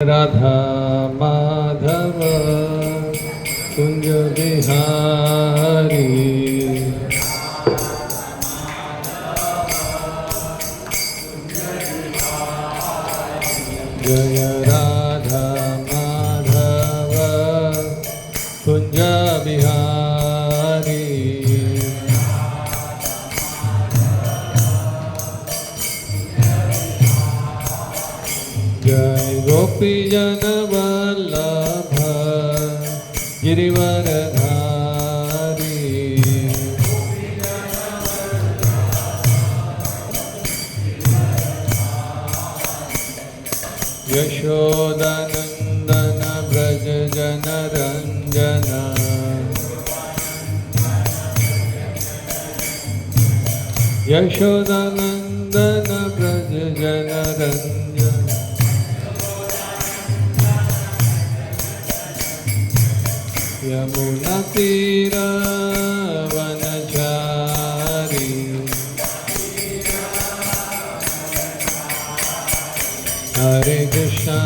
राधा माधव कुंज बिहारी जय राधा माधव कुंज बिहारी जय गोपी जन वल्लभ गिरिवरधारी यशोदानंदन व्रज जन रंजन यशोदानंदन व्रज जन रंजन यमुना तीर वनचारी हरे Krishna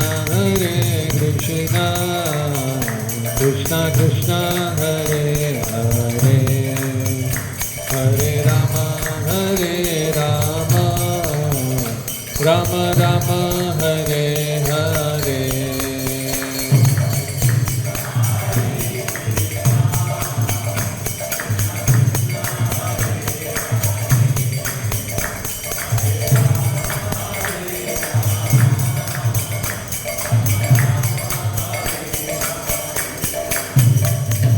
Krishna Krishna Hare Hare Hare Ram Ram Ram Hare Hare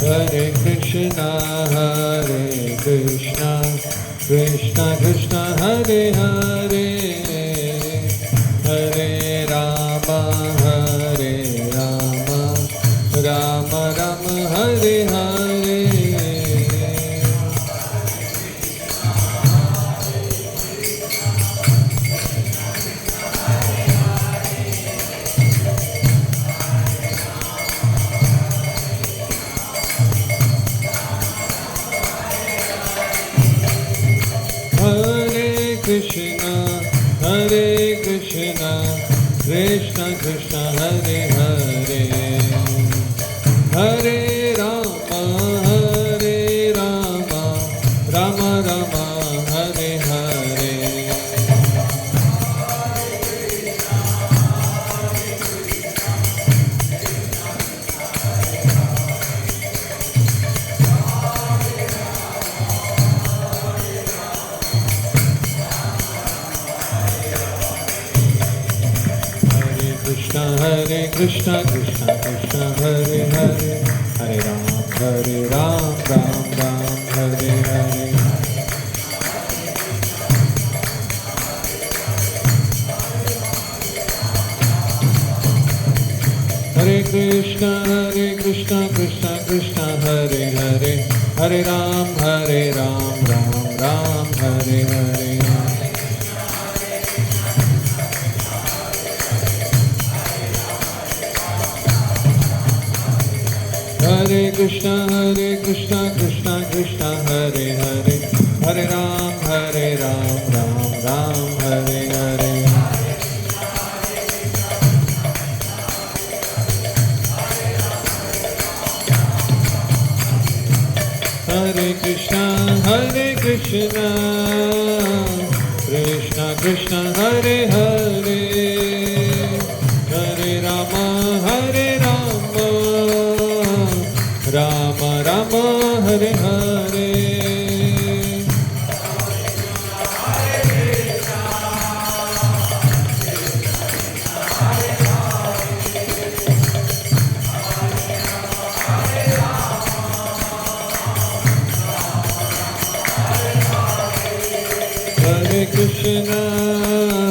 Hare Krishna Krishna Krishna Hare Hare Hare Rama Rama Rama Hare Hare Krishna Krishna Krishna Hare Hare Hare Rama Rama Rama Hare Hare Hare Krishna Krishna Hare Hare Hare Ram Ram Hare Hare Hare Krishna Krishna Hare Hare Hare Ram Ram Hare Hare Hare Krishna Krishna Hare Hare Hare Ram Ram Hare Hare Hare Krishna Krishna Hare Hare Hare Rama Rama Rama Hare Hare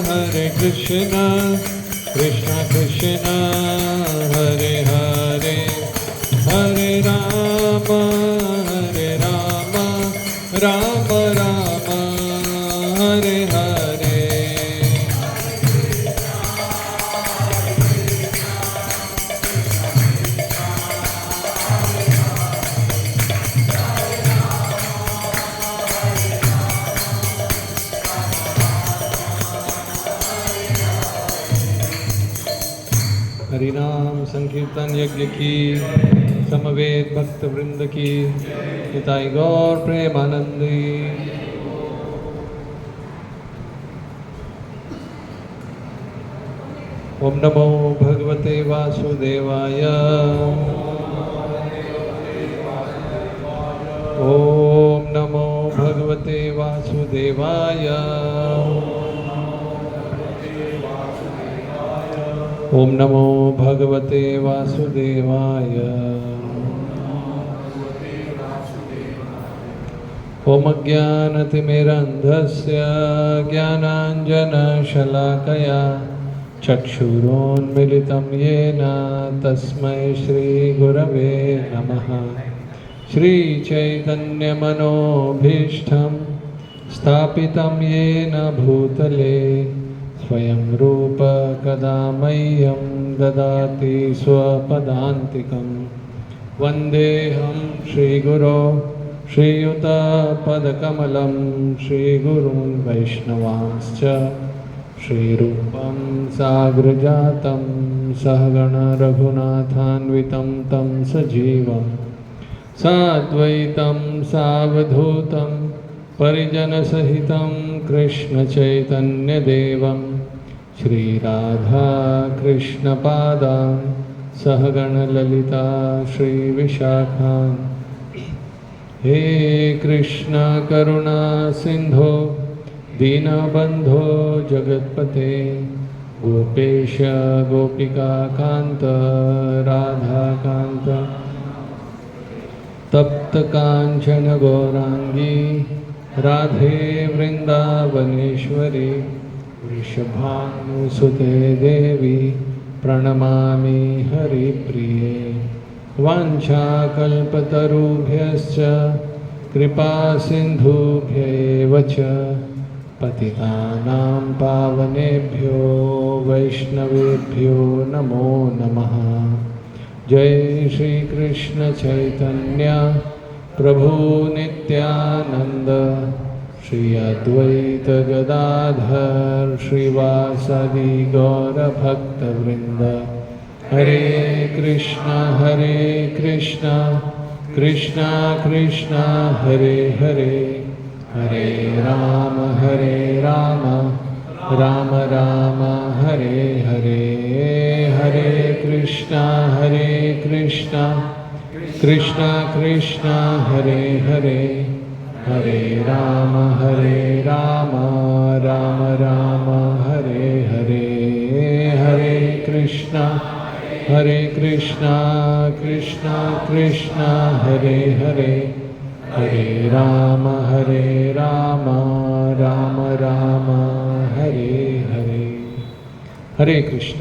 Hare Krishna Krishna Hare Hare Hare Rama Rama Rama Hare Hare हरिनाम संकीर्तन यज्ञ की समवेत भक्त वृंद की निताई गौर प्रेमानंदी। ओम नमो भगवते वासुदेवाय। ओम नमो भगवते वासुदेवाय। ओम नमो भगवते वासुदेवाय। ओम अज्ञानतिमिरन्धस्य ज्ञानाञ्जनशलाकया चक्षुरोन्मिलितं येन तस्मै श्रीगुरवे नमः। श्रीचैतन्यमनोभीष्टं स्थापितं येन भूतले स्वयं रूप कदा मह्यं ददाति स्वपदान्तिकं। वन्देऽहं श्रीगुरो श्रीयुतपदकमलं श्रीगुरून् वैष्णवांश्च श्रीरूपं साग्रजातं सहगण रघुनाथान्वितं तं सजीवं साद्वैतं सावधूतं परिजनसहितं कृष्णचैतन्यदेवं श्रीराधा कृष्णपादान् सहगणललिता श्रीविशाखान्। हे कृष्ण करुणा सिंधो दीनबंधो जगत्पते गोपेश गोपिका कांत राधाकांत तप्त कांचन गौरांगी राधे वृंदावनेश्वरी वृषभानुसुते देवी प्रणमामि हरिप्रिये। वाञ्छाकल्पतरुभ्यश्च कृपा सिन्धुभ्यैव च पतितानां पावनेभ्यो वैष्णवेभ्यो नमो नमः। जय श्री कृष्ण चैतन्य प्रभु नित्यानंद श्री अद्वैत गदाधर श्रीवासदि गौर भक्तवृंद। हरे कृष्णा कृष्णा कृष्णा हरे हरे हरे राम राम राम हरे हरे। हरे कृष्णा कृष्णा कृष्णा हरे हरे हरे राम राम राम हरे हरे। हरे कृष्णा कृष्णा कृष्णा हरे हरे हरे राम राम राम हरे हरे। हरे कृष्ण।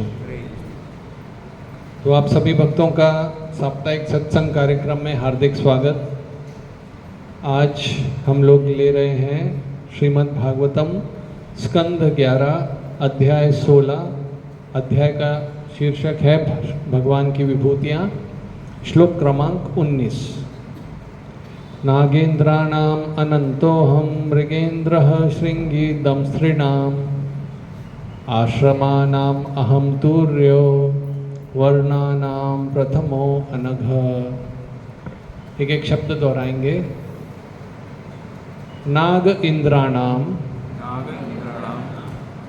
तो आप सभी भक्तों का साप्ताहिक सत्संग कार्यक्रम में हार्दिक स्वागत। आज हम लोग ले रहे हैं श्रीमद् भागवतम स्कंध 11 अध्याय 16। अध्याय का शीर्षक है भगवान की विभूतियाँ। श्लोक क्रमांक 19। नागेन्द्राणाम अनंतोहम मृगेन्द्रः श्रृंगी दंस्त्रिणाम आश्रमानाम अहम तूर्यो वर्णानाम प्रथमो अनघ। एक एक शब्द दोहराएंगे। नाग इंद्राणाम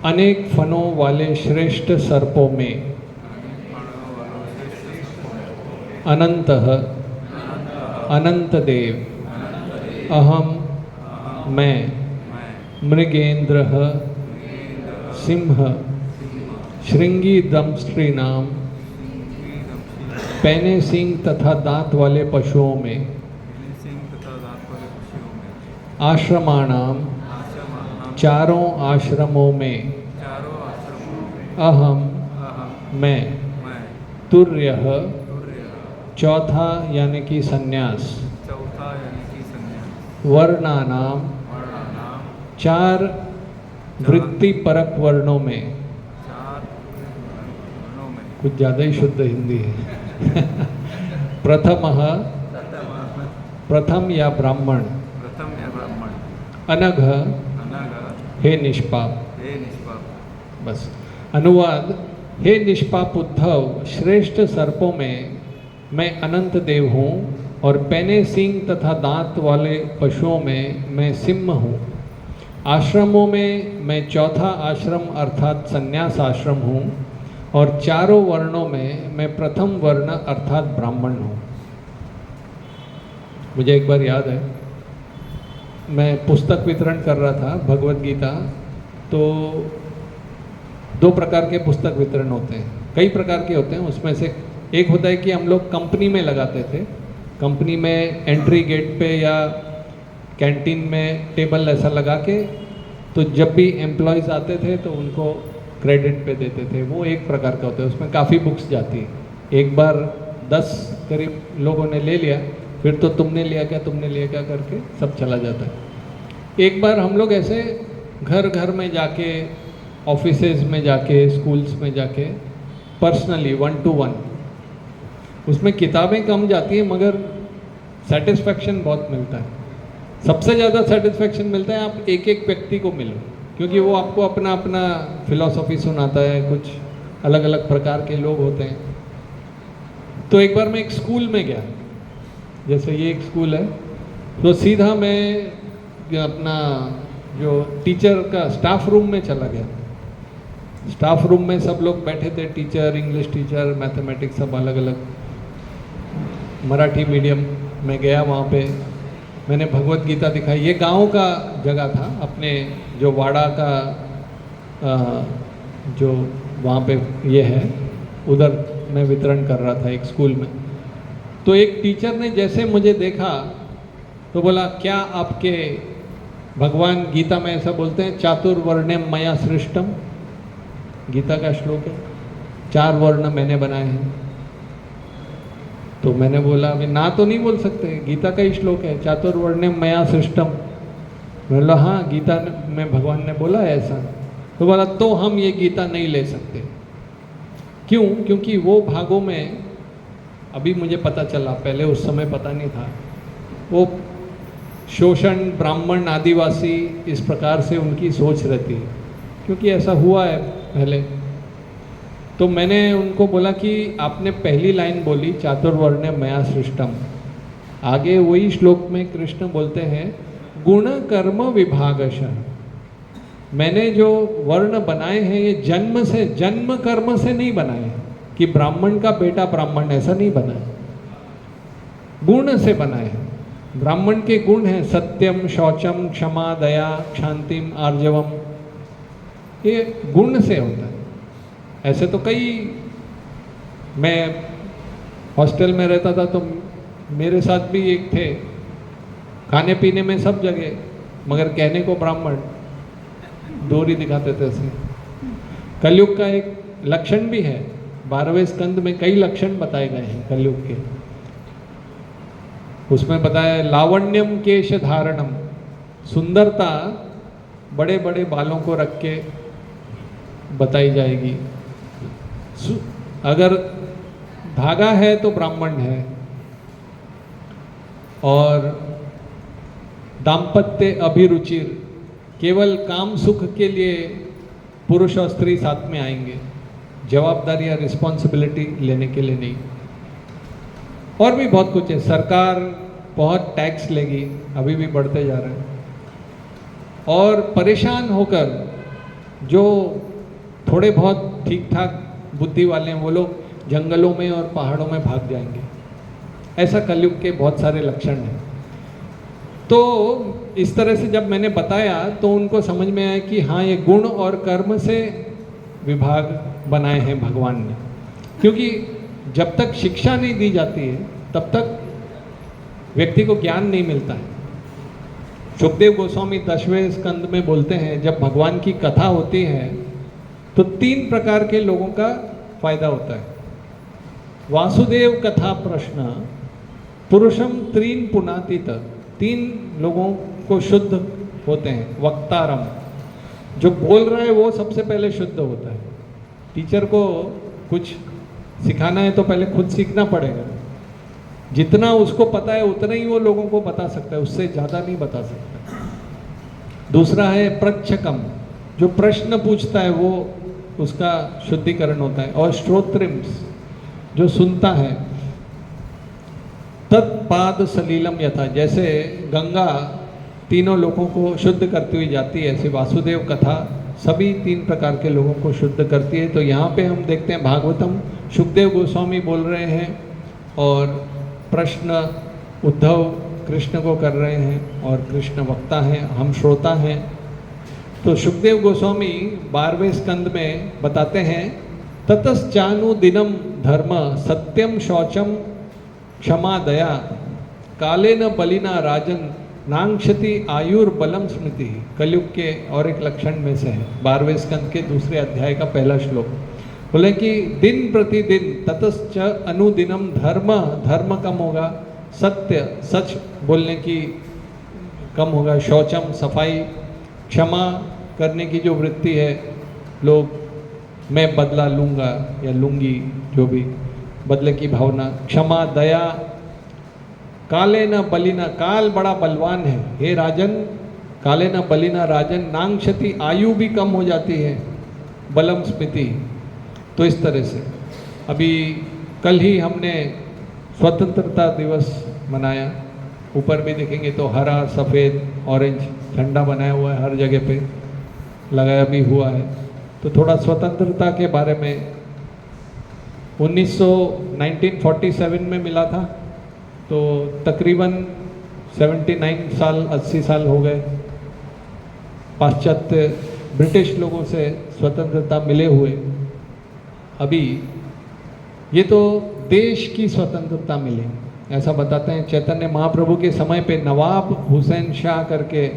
अनेक फनों वाले श्रेष्ठ सर्पों में अनंतः अनंत देव अहम मैं मृगेन्द्र सिंह श्रृंगी दंष्ट्रीनाम पैने सिंह तथा दांत वाले पशुओं में आश्रमाणाम चारों आश्रमों में अहम मैं तुर्यः चौथा यानी कि संन्यास वर्णानाम चार वृत्ति परक वर्णों में कुछ ज़्यादा ही शुद्ध हिंदी है प्रथम या ब्राह्मण अनघ हे निष्पाप। बस अनुवाद हे निष्पाप उद्धव, श्रेष्ठ सर्पों में मैं अनंत देव हूँ और पैने सींग तथा दांत वाले पशुओं में मैं सिंह हूँ। आश्रमों में मैं चौथा आश्रम अर्थात संन्यास आश्रम हूँ और चारों वर्णों में मैं प्रथम वर्ण अर्थात ब्राह्मण हूँ। मुझे एक बार याद है, मैं पुस्तक वितरण कर रहा था भगवत गीता, तो 2 प्रकार के पुस्तक वितरण होते हैं, कई प्रकार के होते हैं। उसमें से एक होता है कि हम लोग कंपनी में लगाते थे, कंपनी में एंट्री गेट पे या कैंटीन में टेबल ऐसा लगा के, तो जब भी एम्प्लॉयज़ आते थे तो उनको क्रेडिट पे देते थे। वो एक प्रकार का होता है, उसमें काफ़ी बुक्स जाती है। एक बार 10 करीब लोगों ने ले लिया, फिर तो तुमने लिया क्या करके सब चला जाता है। एक बार हम लोग ऐसे घर घर में जाके, ऑफिसेज में जाके, स्कूल्स में जाके पर्सनली 1 to 1, उसमें किताबें कम जाती हैं मगर सेटिस्फेक्शन बहुत मिलता है। सबसे ज़्यादा सेटिस्फेक्शन मिलता है आप एक एक व्यक्ति को मिलो, क्योंकि वो आपको अपना अपना फिलॉसफी सुनाता है, कुछ अलग अलग प्रकार के लोग होते हैं। तो एक बार मैं एक स्कूल में गया, जैसे ये एक स्कूल है, तो सीधा मैं अपना जो टीचर का स्टाफ रूम में चला गया। स्टाफ रूम में सब लोग बैठे थे, टीचर, इंग्लिश टीचर, मैथमेटिक्स, सब अलग अलग। मराठी मीडियम में गया, वहाँ पे मैंने भगवत गीता दिखाई। ये गांव का जगह था, अपने जो वाड़ा का जो वहाँ पे ये है, उधर मैं वितरण कर रहा था एक स्कूल में। तो एक टीचर ने जैसे मुझे देखा तो बोला, क्या आपके भगवान गीता में ऐसा बोलते हैं, चातुर्वर्ण्यम मया सृष्टम, गीता का श्लोक है, 4 वर्ण मैंने बनाए हैं। तो मैंने बोला, अभी ना तो नहीं बोल सकते, गीता का ही श्लोक है, चातुर्वर्ण्यम मया सृष्टम। मैं बोला हाँ, गीता में भगवान ने बोला है ऐसा। तो बोला तो हम ये गीता नहीं ले सकते। क्यों? क्योंकि वो भागों में, अभी मुझे पता चला, पहले उस समय पता नहीं था, वो शोषण, ब्राह्मण, आदिवासी, इस प्रकार से उनकी सोच रहती है, क्योंकि ऐसा हुआ है पहले। तो मैंने उनको बोला कि आपने पहली लाइन बोली चातुर्वर्ण मया सृष्टम, आगे वही श्लोक में कृष्ण बोलते हैं गुण कर्म विभागशः। मैंने जो वर्ण बनाए हैं ये जन्म से, जन्म कर्म से नहीं बनाए कि ब्राह्मण का बेटा ब्राह्मण, ऐसा नहीं बनाए, गुण से बनाए हैं। ब्राह्मण के गुण हैं सत्यम, शौचम, क्षमा, दया, शांतिम, आर्जवम, ये गुण से होता है। ऐसे तो कई, मैं हॉस्टल में रहता था तो मेरे साथ भी एक थे, खाने पीने में सब जगह, मगर कहने को ब्राह्मण, डोरी दिखाते थे ऐसे। कलयुग का एक लक्षण भी है, 12वें स्कंद में कई लक्षण बताए गए हैं कलयुग के। उसमें बताया लावण्यम केश धारणम, सुंदरता बड़े बड़े बालों को रख के बताई जाएगी। अगर धागा है तो ब्राह्मण है, और दाम्पत्य अभिरुचिर, केवल काम सुख के लिए पुरुष और स्त्री साथ में आएंगे, जवाबदारी या रिस्पॉन्सिबिलिटी लेने के लिए नहीं। और भी बहुत कुछ है, सरकार बहुत टैक्स लेगी, अभी भी बढ़ते जा रहे हैं। और परेशान होकर जो थोड़े बहुत ठीक ठाक बुद्धि वाले हैं वो लोग जंगलों में और पहाड़ों में भाग जाएंगे। ऐसा कलयुग के बहुत सारे लक्षण हैं। तो इस तरह से जब मैंने बताया तो उनको समझ में आया कि हाँ, ये गुण और कर्म से विभाग बनाए हैं भगवान ने, क्योंकि जब तक शिक्षा नहीं दी जाती है तब तक व्यक्ति को ज्ञान नहीं मिलता है। सुखदेव गोस्वामी 10वें स्कंद में बोलते हैं, जब भगवान की कथा होती है तो 3 प्रकार के लोगों का फायदा होता है। वासुदेव कथा प्रश्न पुरुषम 3 पुनातीत, 3 लोगों को शुद्ध होते हैं। वक्तारम, जो बोल रहा है वो सबसे पहले शुद्ध होता है। टीचर को कुछ सिखाना है तो पहले खुद सीखना पड़ेगा। जितना उसको पता है उतना ही वो लोगों को बता सकता है, उससे ज़्यादा नहीं बता सकता। दूसरा है प्रच्छकम, जो प्रश्न पूछता है वो उसका शुद्धिकरण होता है। और श्रोत्रिम्स जो सुनता है, तत्पाद सलीलम यथा, जैसे गंगा तीनों लोगों को शुद्ध करती हुई जाती है, ऐसे वासुदेव कथा सभी 3 प्रकार के लोगों को शुद्ध करती है। तो यहाँ पे हम देखते हैं भागवतम सुखदेव गोस्वामी बोल रहे हैं और प्रश्न उद्धव कृष्ण को कर रहे हैं और कृष्ण वक्ता हैं, हम श्रोता हैं। तो सुखदेव गोस्वामी 12वें स्कंद में बताते हैं, ततश्चानु दिनम धर्म सत्यम शौचम क्षमा दया कालेन बलिना राजन नांक्षति आयुर्बलम स्मृति। कलयुग के और एक लक्षण में से है, 12वें स्कंद के दूसरे अध्याय का पहला श्लोक। बोले कि दिन प्रतिदिन ततश्च अनुदिनम धर्म, धर्म कम होगा, सत्य सच बोलने की कम होगा, शौचम सफाई, क्षमा करने की जो वृत्ति है, लोग मैं बदला लूँगा या लूँगी, जो भी बदले की भावना, क्षमा दया, काले न बलिना, काल बड़ा बलवान है हे राजन, काले न बलिना राजन नांक्षति, आयु भी कम हो जाती है, बलम स्मृति। तो इस तरह से अभी कल ही हमने स्वतंत्रता दिवस मनाया, ऊपर भी देखेंगे तो हरा सफ़ेद ऑरेंज झंडा बनाया हुआ है, हर जगह पे लगाया भी हुआ है। तो थोड़ा स्वतंत्रता के बारे में 1947 में मिला था, तो तकरीबन 79 साल 80 साल हो गए पाश्चात्य ब्रिटिश लोगों से स्वतंत्रता मिले हुए। अभी ये तो देश की स्वतंत्रता मिली, ऐसा बताते हैं। चैतन्य महाप्रभु के समय पे नवाब हुसैन शाह करके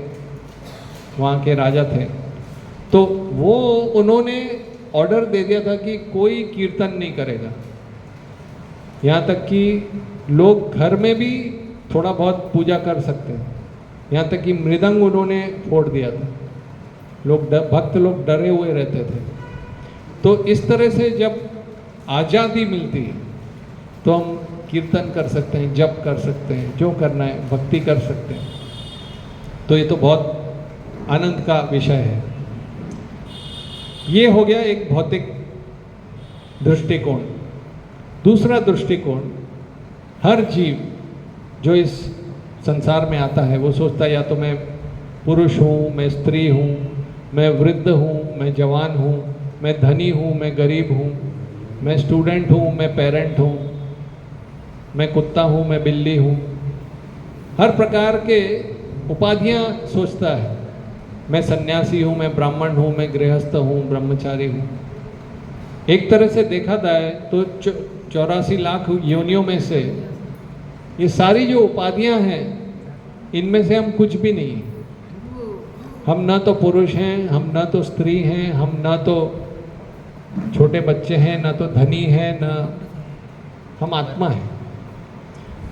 वहाँ के राजा थे, तो वो उन्होंने ऑर्डर दे दिया था कि कोई कीर्तन नहीं करेगा, यहाँ तक कि लोग घर में भी थोड़ा बहुत पूजा कर सकते हैं, यहाँ तक कि मृदंग उन्होंने फोड़ दिया था, लोग भक्त लोग डरे हुए रहते थे। तो इस तरह से जब आज़ादी मिलती है तो हम कीर्तन कर सकते हैं, जप कर सकते हैं, जो करना है भक्ति कर सकते हैं। तो ये तो बहुत आनंद का विषय है। ये हो गया एक भौतिक दृष्टिकोण। दूसरा दृष्टिकोण, हर जीव जो इस संसार में आता है वो सोचता है या तो मैं पुरुष हूँ, मैं स्त्री हूँ, मैं वृद्ध हूँ, मैं जवान हूँ, मैं धनी हूँ, मैं गरीब हूँ, मैं स्टूडेंट हूँ, मैं पेरेंट हूँ, मैं कुत्ता हूँ, मैं बिल्ली हूँ। हर प्रकार के उपाधियाँ सोचता है, मैं सन्यासी हूँ, मैं ब्राह्मण हूँ, मैं गृहस्थ हूँ, ब्रह्मचारी हूँ। एक तरह से देखा जाए तो 84 लाख योनियों में से ये सारी जो उपाधियाँ हैं, इनमें से हम कुछ भी नहीं। हम ना तो पुरुष हैं, हम ना तो स्त्री हैं, हम ना तो छोटे बच्चे हैं, ना तो धनी हैं, ना हम आत्मा हैं।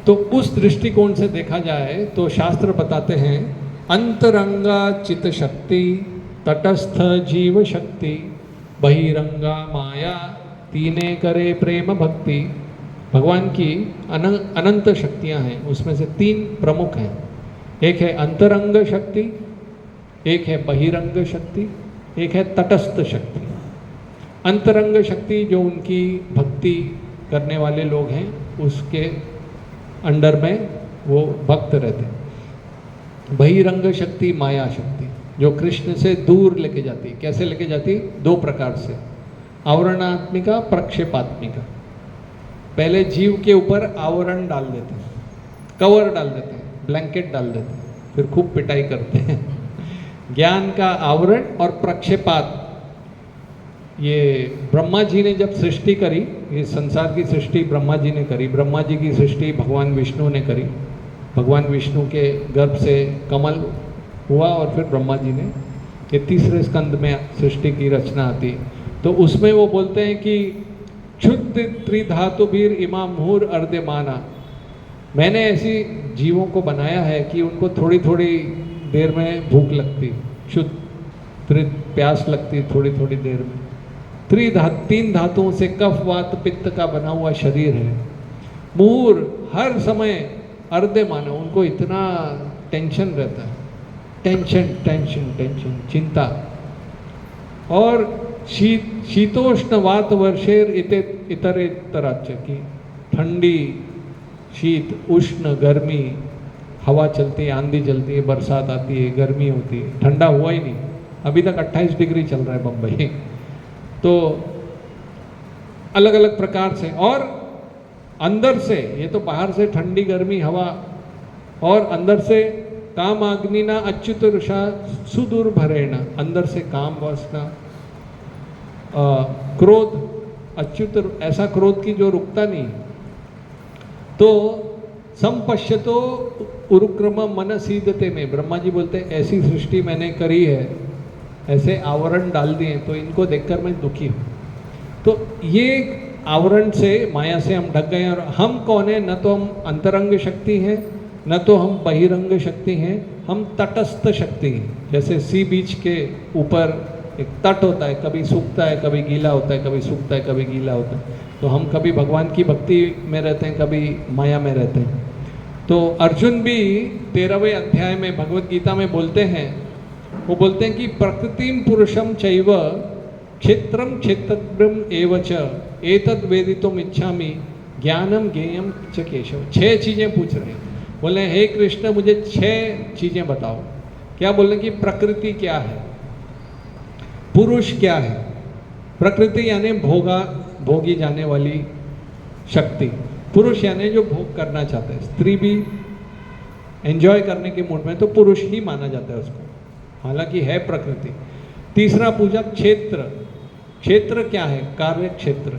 तो उस दृष्टिकोण से देखा जाए तो शास्त्र बताते हैं, अंतरंगा चित शक्ति, तटस्थ जीव शक्ति, बहिरंगा माया, तीने करे प्रेम भक्ति। भगवान की अनंत शक्तियां हैं, उसमें से 3 प्रमुख हैं। एक है अंतरंग शक्ति, एक है बहिरंग शक्ति, एक है तटस्थ शक्ति। अंतरंग शक्ति जो उनकी भक्ति करने वाले लोग हैं, उसके अंडर में वो भक्त रहते हैं। बहिरंग शक्ति माया शक्ति जो कृष्ण से दूर लेके जाती। कैसे लेके जाती? 2 प्रकार से, आवरणात्मिका, प्रक्षेपात्मिका। पहले जीव के ऊपर आवरण डाल देते हैं, कवर डाल देते हैं, ब्लैंकेट डाल देते हैं, फिर खूब पिटाई करते हैं। ज्ञान का आवरण और प्रक्षेपात। ये ब्रह्मा जी ने जब सृष्टि करी, ये संसार की सृष्टि ब्रह्मा जी ने करी, ब्रह्मा जी की सृष्टि भगवान विष्णु ने करी। भगवान विष्णु के गर्भ से कमल हुआ और फिर ब्रह्मा जी ने, ये 3रे स्कंद में सृष्टि की रचना आती। तो उसमें वो बोलते हैं कि क्षुद्र त्रिधातुभिर इमा मुहुर अर्ध्यमाना। मैंने ऐसी जीवों को बनाया है कि उनको थोड़ी थोड़ी देर में भूख लगती, क्षुद्र प्यास लगती थोड़ी थोड़ी देर में। 3 धातुओं से कफ वात पित्त का बना हुआ शरीर है। मुहुर हर समय अर्ध्यमाना, उनको इतना टेंशन रहता है, टेंशन टेंशन टेंशन, चिंता। और शीतोष्ण वात वर्षेर इतरेतराच्य की ठंडी, शीत, उष्ण, गर्मी, हवा चलती है, आंधी चलती है, बरसात आती है, गर्मी होती है, ठंडा हुआ ही नहीं। अभी तक 28 डिग्री चल रहा है बम्बई। तो अलग अलग प्रकार से, और अंदर से, ये तो बाहर से ठंडी गर्मी हवा, और अंदर से काम अग्निना अच्युत रुषा सुदूर भरेण, अंदर से काम वासना, क्रोध, अच्युत ऐसा क्रोध की जो रुकता नहीं। तो संपश्यतो उरुक्रम मन सीदते में, ब्रह्मा जी बोलते हैं ऐसी सृष्टि मैंने करी है, ऐसे आवरण डाल दिए, तो इनको देखकर मैं दुखी हूँ। तो ये आवरण से, माया से हम ढक गए हैं। और हम कौन है? न तो हम अंतरंग शक्ति हैं, न तो हम बहिरंग शक्ति हैं, हम तटस्थ शक्ति हैं। जैसे सी बीच के ऊपर एक तट होता है, कभी सूखता है, कभी गीला होता है, कभी सूखता है, कभी गीला होता है। तो हम कभी भगवान की भक्ति में रहते हैं, कभी माया में रहते हैं। तो अर्जुन भी 13वें अध्याय में भगवत गीता में बोलते हैं, वो बोलते हैं कि प्रकृतिम पुरुषम चैव क्षेत्रम क्षेत्रज्ञम एव च एतद् वेदितुम इच्छामि ज्ञानम ज्ञेयम च केशव। 6 चीज़ें पूछ रहे हैं। बोले हे कृष्ण मुझे 6 चीज़ें बताओ। क्या बोले कि प्रकृति क्या है, पुरुष क्या है। प्रकृति यानी भोगी जाने वाली शक्ति, पुरुष यानी जो भोग करना चाहते हैं। स्त्री भी एंजॉय करने के मूड में, तो पुरुष ही माना जाता है उसको, हालांकि है प्रकृति। तीसरा पूछा क्षेत्र, क्षेत्र क्या है? कार्य क्षेत्र।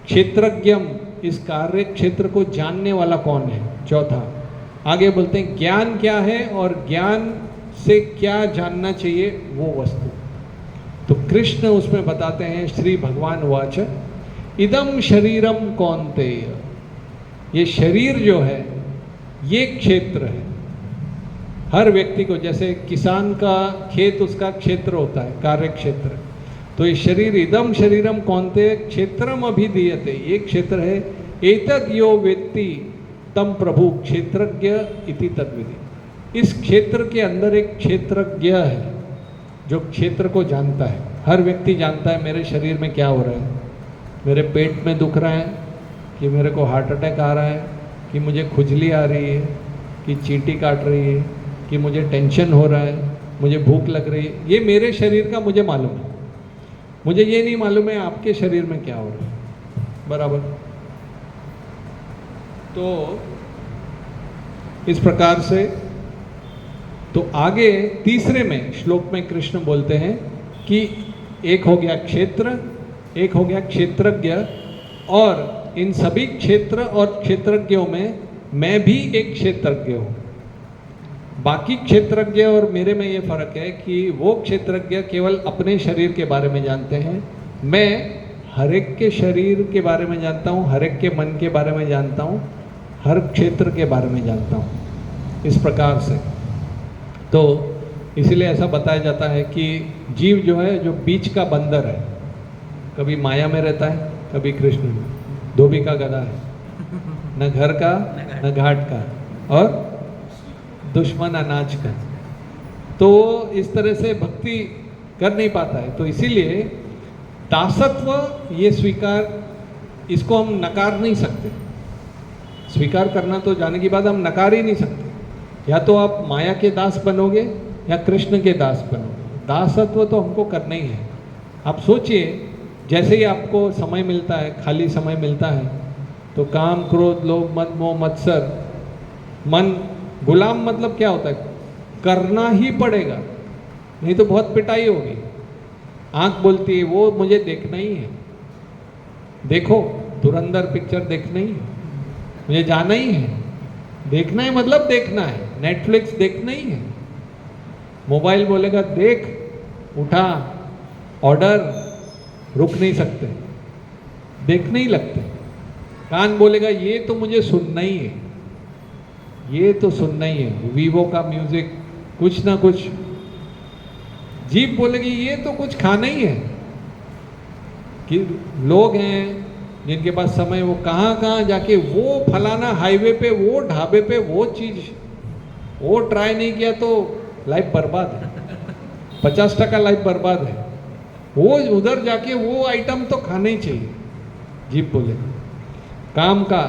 क्षेत्रज्ञम, इस कार्य क्षेत्र को जानने वाला कौन है? चौथा। आगे बोलते हैं ज्ञान क्या है, और ज्ञान से क्या जानना चाहिए वो वस्तु। तो कृष्ण उसमें बताते हैं, श्री भगवान वाच इदम शरीरम कौन्तेय, ये शरीर जो है ये क्षेत्र है। हर व्यक्ति को, जैसे किसान का खेत उसका क्षेत्र होता है, कार्य क्षेत्र। तो ये शरीर इदम शरीरम कौन्तेय क्षेत्रम अभिधीयते, ये क्षेत्र है। एतद् यो वेत्ति तम प्रभु क्षेत्रज्ञ इति तद्विधि। इस क्षेत्र के अंदर एक क्षेत्रज्ञ है जो क्षेत्र को जानता है। हर व्यक्ति जानता है मेरे शरीर में क्या हो रहा है, मेरे पेट में दुख रहा है, कि मेरे को हार्ट अटैक आ रहा है, कि मुझे खुजली आ रही है, कि चींटी काट रही है, कि मुझे टेंशन हो रहा है, मुझे भूख लग रही है। ये मेरे शरीर का मुझे मालूम है। मुझे ये नहीं मालूम है आपके शरीर में क्या हो रहा है, बराबर। तो इस प्रकार से, तो आगे तीसरे में श्लोक में कृष्ण बोलते हैं कि एक हो गया क्षेत्र, एक हो गया क्षेत्रज्ञ, और इन सभी क्षेत्र और क्षेत्रज्ञों में मैं भी एक क्षेत्रज्ञ हूँ। बाकी क्षेत्रज्ञ और मेरे में ये फर्क है कि वो क्षेत्रज्ञ केवल अपने शरीर के बारे में जानते हैं, मैं हर एक के शरीर के बारे में जानता हूँ, हर एक के मन के बारे में जानता हूँ, हर क्षेत्र के बारे में जानता हूँ। इस प्रकार से तो इसीलिए ऐसा बताया जाता है कि जीव जो है, जो बीच का बंदर है, कभी माया में रहता है, कभी कृष्ण में, धोबी का गधा है, न घर का न घाट का, और दुश्मन अनाज का। तो इस तरह से भक्ति कर नहीं पाता है। तो इसीलिए दासत्व ये स्वीकार, इसको हम नकार नहीं सकते। स्वीकार करना तो जाने की बात, हम नकार ही नहीं सकते। या तो आप माया के दास बनोगे या कृष्ण के दास बनोगे। दासत्व तो हमको करना ही है। आप सोचिए, जैसे ही आपको समय मिलता है, खाली समय मिलता है, तो काम क्रोध लोभ मद मोह मत्सर, मन, गुलाम मतलब क्या होता है? करना ही पड़ेगा, नहीं तो बहुत पिटाई होगी। आंख बोलती है वो मुझे देखना ही है, देखो धुरंधर पिक्चर देखना ही है, मुझे जाना ही है। देखना है मतलब देखना है, नेटफ्लिक्स देखना ही है। मोबाइल बोलेगा देख, उठा, ऑर्डर, रुक नहीं सकते, देखने ही लगते। कान बोलेगा ये तो मुझे सुनना ही है, ये तो सुनना ही है, वीवो का म्यूजिक, कुछ ना कुछ। जीभ बोलेगी ये तो कुछ खाना ही है। कि लोग हैं जिनके पास समय, वो कहाँ कहाँ जाके वो फलाना हाईवे पे, वो ढाबे पे, वो चीज़ वो ट्राई नहीं किया तो लाइफ बर्बाद है, 50% लाइफ बर्बाद है। वो उधर जाके वो आइटम तो खाना ही चाहिए। जीभ बोले काम का,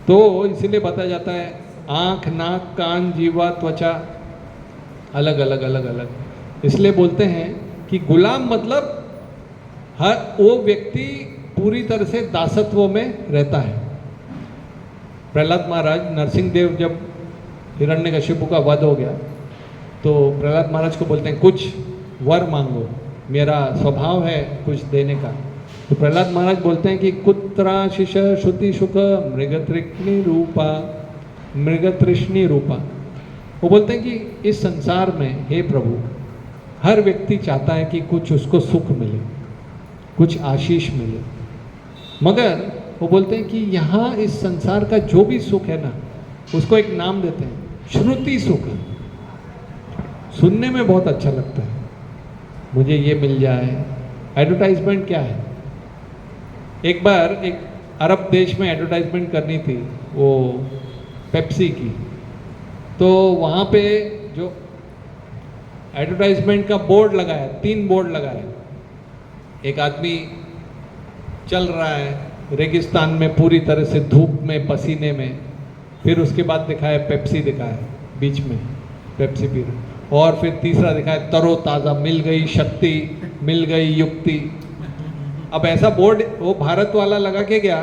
तो इसीलिए बताया जाता है आँख, नाक, कान, जीवा, त्वचा अलग अलग अलग अलग। इसलिए बोलते हैं कि गुलाम मतलब हर वो व्यक्ति पूरी तरह से दासत्व में रहता है। प्रहलाद महाराज, नरसिंह देव जब हिरण्यकशिपु का वध हो गया तो प्रहलाद महाराज को बोलते हैं कुछ वर मांगो, मेरा स्वभाव है कुछ देने का। तो प्रहलाद महाराज बोलते हैं कि कुत्राशिष श्रुति शुक मृगतृष्णि रूपा, मृगतृष्णि रूपा। वो बोलते हैं कि इस संसार में हे प्रभु हर व्यक्ति चाहता है कि कुछ उसको सुख मिले, कुछ आशीष मिले, मगर वो बोलते हैं कि यहाँ इस संसार का जो भी सुख है ना, उसको एक नाम देते हैं श्रुति सुख। सुनने में बहुत अच्छा लगता है, मुझे ये मिल जाए। एडवर्टाइजमेंट क्या है, एक बार एक अरब देश में एडवर्टाइजमेंट करनी थी वो पेप्सी की, तो वहाँ पे जो एडवर्टाइजमेंट का बोर्ड लगाया, 3 बोर्ड लगाए। एक आदमी चल रहा है रेगिस्तान में पूरी तरह से धूप में पसीने में, फिर उसके बाद दिखाया पेप्सी दिखाया बीच में पेप्सी पी रहा, और फिर तीसरा दिखाया तरोताज़ा, मिल गई शक्ति, मिल गई युक्ति। अब ऐसा बोर्ड वो भारत वाला लगा के गया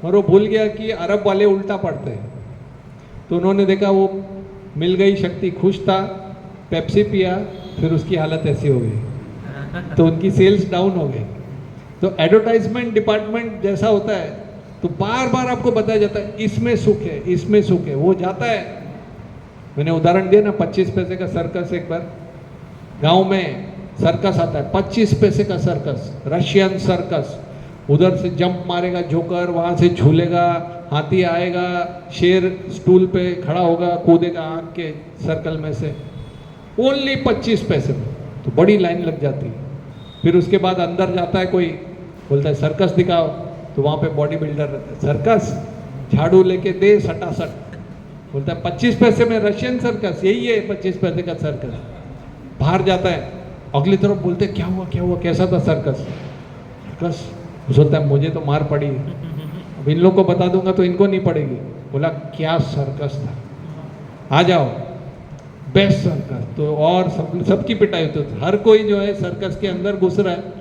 और वो भूल गया कि अरब वाले उल्टा पढ़ते हैं, तो उन्होंने देखा वो मिल गई शक्ति, खुश था, पेप्सी पिया, फिर उसकी हालत ऐसी हो गई, तो उनकी सेल्स डाउन हो गई। तो एडवर्टाइजमेंट डिपार्टमेंट जैसा होता है, तो बार बार आपको बताया जाता है इसमें सुख है, इसमें सुख है। वो जाता है, मैंने उदाहरण दिया ना 25 पैसे का सर्कस, एक बार गांव में सर्कस आता है 25 पैसे का सर्कस, रशियन सर्कस। उधर से जंप मारेगा जोकर, वहाँ से झूलेगा, हाथी आएगा, शेर स्टूल पे खड़ा होगा, कूदेगा आग के सर्कल में से, ओनली 25 पैसे में। तो बड़ी लाइन लग जाती है। फिर उसके बाद अंदर जाता है कोई, बोलता है सर्कस दिखाओ, तो वहाँ पे बॉडी बिल्डर रहता है, सर्कस झाड़ू लेके दे सटासट, बोलता है 25 पैसे में रशियन सर्कस, यही है 25 पैसे का सर्कस। बाहर जाता है, अगली तरफ बोलते क्या हुआ क्या हुआ, कैसा था सर्कस? सर्कस सोचता है मुझे तो मार पड़ी, अब इन लोग को बता दूंगा तो इनको नहीं पड़ेगी। बोला क्या सर्कस था, आ जाओ, बेस्ट सर्कस। तो और सबकी पिटाई होती है, हर कोई जो है सर्कस के अंदर घुस रहा है,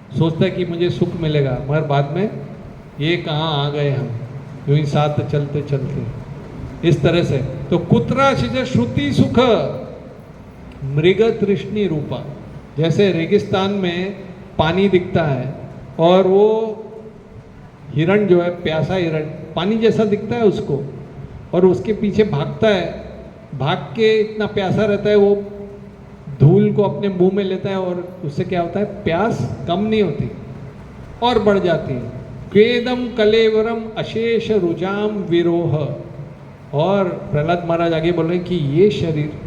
सोचता है कि मुझे सुख मिलेगा, मगर बाद में ये कहाँ आ गए हम, यूं ही साथ चलते चलते इस तरह से। तो कुत्राशिष श्रुति सुख मृग तृष्णि रूपा, जैसे रेगिस्तान में पानी दिखता है और वो हिरण जो है, प्यासा हिरण पानी जैसा दिखता है उसको, और उसके पीछे भागता है, भाग के इतना प्यासा रहता है, वो धूल को अपने मुंह में लेता है और उससे क्या होता है, प्यास कम नहीं होती और बढ़ जाती है। क्वेदम कलेवरम अशेष रुजाम विरोह। और प्रहलाद महाराज आगे बोल रहे हैं कि ये शरीर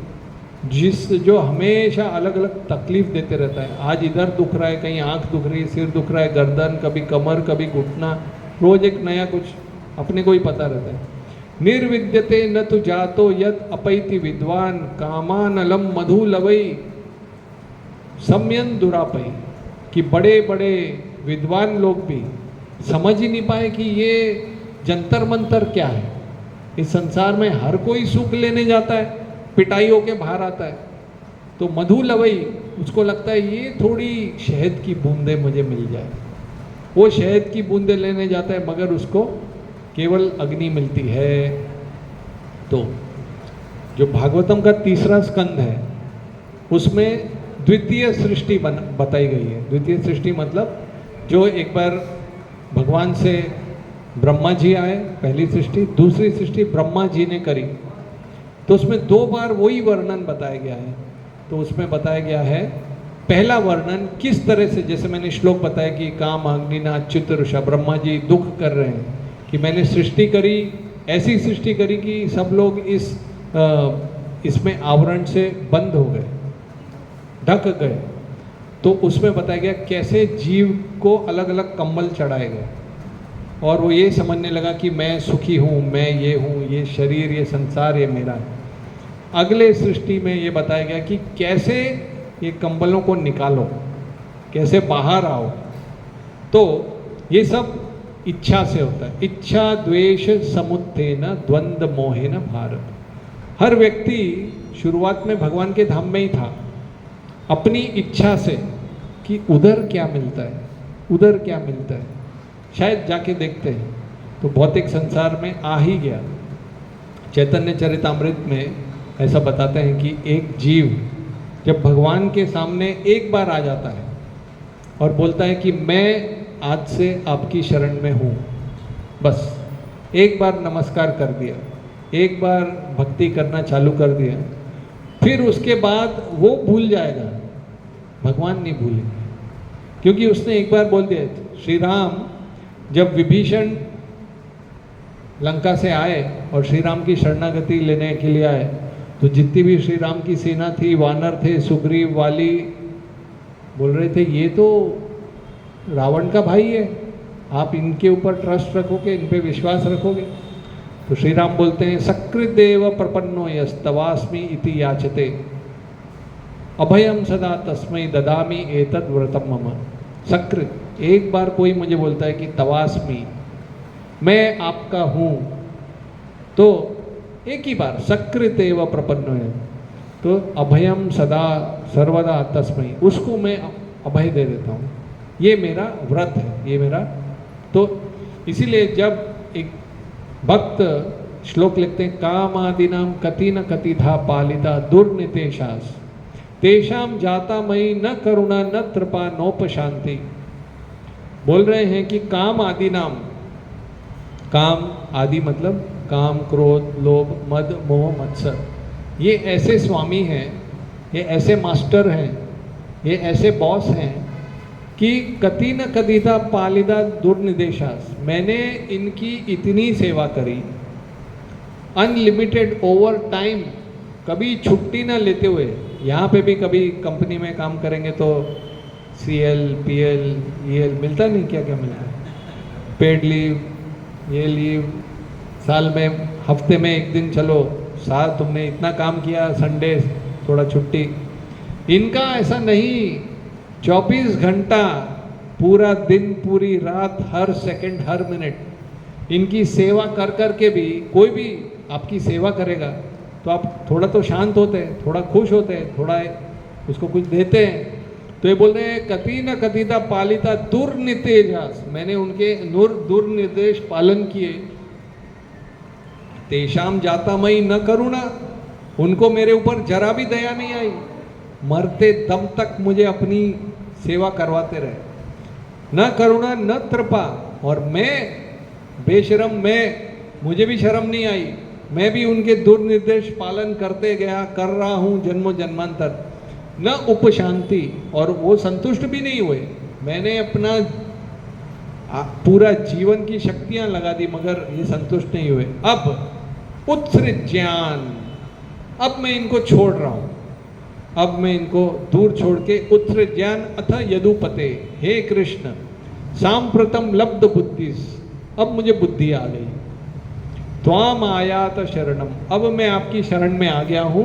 जो हमेशा अलग अलग तकलीफ देते रहता है, आज इधर दुख रहा है, कहीं आंख दुख रही है, सिर दुख रहा है, गर्दन, कभी कमर, कभी घुटना, रोज एक नया कुछ अपने को ही पता रहता है। निर्विद्यते न तु जातो यत अपैति विद्वान कामानलम मधु लवई सम्यन दुरापई, कि बड़े बड़े विद्वान लोग भी समझ ही नहीं पाए कि ये जंतर मंतर क्या है। इस संसार में हर कोई सुख लेने जाता है, पिटाई होके बाहर आता है, तो मधु लवई उसको लगता है ये थोड़ी शहद की बूंदे मुझे मिल जाए, वो शहद की बूंदे लेने जाता है, मगर उसको केवल अग्नि मिलती है। तो जो भागवतम का तीसरा स्कंद है उसमें द्वितीय सृष्टि बताई गई है। द्वितीय सृष्टि मतलब जो एक बार भगवान से ब्रह्मा जी आए, पहली सृष्टि, दूसरी सृष्टि ब्रह्मा जी ने करी, तो उसमें 2 बार वही वर्णन बताया गया है। तो उसमें बताया गया है पहला वर्णन किस तरह से, जैसे मैंने श्लोक बताया कि काम अग्निना अच्युत ऋषा, ब्रह्मा जी दुख कर रहे हैं कि मैंने सृष्टि करी, ऐसी सृष्टि करी कि सब लोग इसमें आवरण से बंद हो गए, ढक गए। तो उसमें बताया गया कैसे जीव को अलग अलग कंबल चढ़ाए गए और वो ये समझने लगा कि मैं सुखी हूँ, मैं ये हूँ, ये शरीर, ये संसार, ये मेरा है। अगले सृष्टि में ये बताया गया कि कैसे ये कंबलों को निकालो, कैसे बाहर आओ। तो ये सब इच्छा से होता है। इच्छा द्वेष समुत्थेन द्वंद्व मोहेन भारत। हर व्यक्ति शुरुआत में भगवान के धाम में ही था, अपनी इच्छा से कि उधर क्या मिलता है, उधर क्या मिलता है, शायद जाके देखते हैं, तो भौतिक संसार में आ ही गया। चैतन्य चरितामृत में ऐसा बताते हैं कि एक जीव जब भगवान के सामने एक बार आ जाता है और बोलता है कि मैं आज से आपकी शरण में हूँ, बस एक बार नमस्कार कर दिया, एक बार भक्ति करना चालू कर दिया, फिर उसके बाद वो भूल जाएगा, भगवान नहीं भूलेंगे। क्योंकि उसने एक बार बोल दिया। श्री राम जब विभीषण लंका से आए और श्री राम की शरणागति लेने के लिए आए, तो जितनी भी श्री राम की सेना थी, वानर थे, सुग्रीव वाली, बोल रहे थे ये तो रावण का भाई है, आप इनके ऊपर ट्रस्ट रखोगे, इन पे विश्वास रखोगे। तो श्री राम बोलते हैं सकृदेव प्रपन्नो यस्तवास्मि इति याचते अभयम सदा तस्मै ददामि एतद् व्रतम मम। सकृत, एक बार कोई मुझे बोलता है कि तवास्मि, मैं आपका हूँ, तो एक ही बार सकृतेव प्रपन्नो है, तो अभयम सदा सर्वदा तस्मै, उसको मैं अभय दे देता हूँ। ये मेरा व्रत है, ये मेरा। तो इसीलिए जब एक भक्त श्लोक लिखते हैं कामादिनाम कति न कतिधा पालिता दुर्नितेशास तेषाम जाता मई न करुणा न कृपा नोपशांति। बोल रहे हैं कि काम आदि नाम, काम आदि मतलब काम, क्रोध, लोभ, मद, मोह, मत्सर, ये ऐसे स्वामी हैं, ये ऐसे मास्टर हैं, ये ऐसे बॉस हैं कि कति न कदिता पालिदा दुर्निदेशास, मैंने इनकी इतनी सेवा करी अनलिमिटेड ओवर टाइम, कभी छुट्टी ना लेते हुए। यहाँ पे भी कभी कंपनी में काम करेंगे तो CL, PL, EL मिलता नहीं, क्या क्या मिलता है, पेड लीव, ये लीव, साल में हफ्ते में एक दिन, चलो साल तुमने इतना काम किया, संडे थोड़ा छुट्टी। इनका ऐसा नहीं, 24 घंटा, पूरा दिन, पूरी रात, हर सेकंड, हर मिनट इनकी सेवा कर कर के भी, कोई भी आपकी सेवा करेगा तो आप थोड़ा तो शांत होते हैं, थोड़ा खुश होते हैं, थोड़ा उसको कुछ देते हैं। तो ये बोल रहे हैं कति न कतिता पालिता दुर्नितेजास, मैंने उनके दुर्निर्देश पालन किए। तेषाम जाता मई न करुणा, उनको मेरे ऊपर जरा भी दया नहीं आई, मरते दम तक मुझे अपनी सेवा करवाते रहे। न करुणा न कृपा, और मैं बेशरम, मुझे भी शर्म नहीं आई, मैं भी उनके दुर्निर्देश पालन करते गया, कर रहा हूँ जन्मों जन्मांतर। न उपशांति, और वो संतुष्ट भी नहीं हुए, मैंने अपना पूरा जीवन की शक्तियां लगा दी मगर ये संतुष्ट नहीं हुए। अब उत्सृत ज्ञान, अब मैं इनको छोड़ रहा हूँ, अब मैं इनको दूर छोड़ के उत्सृत ज्ञान अथ यदुपते, हे कृष्ण सांप्रतम लब्ध बुद्धिस, अब मुझे बुद्धि आ गई। त्वाम आयात शरणम, अब मैं आपकी शरण में आ गया हूँ।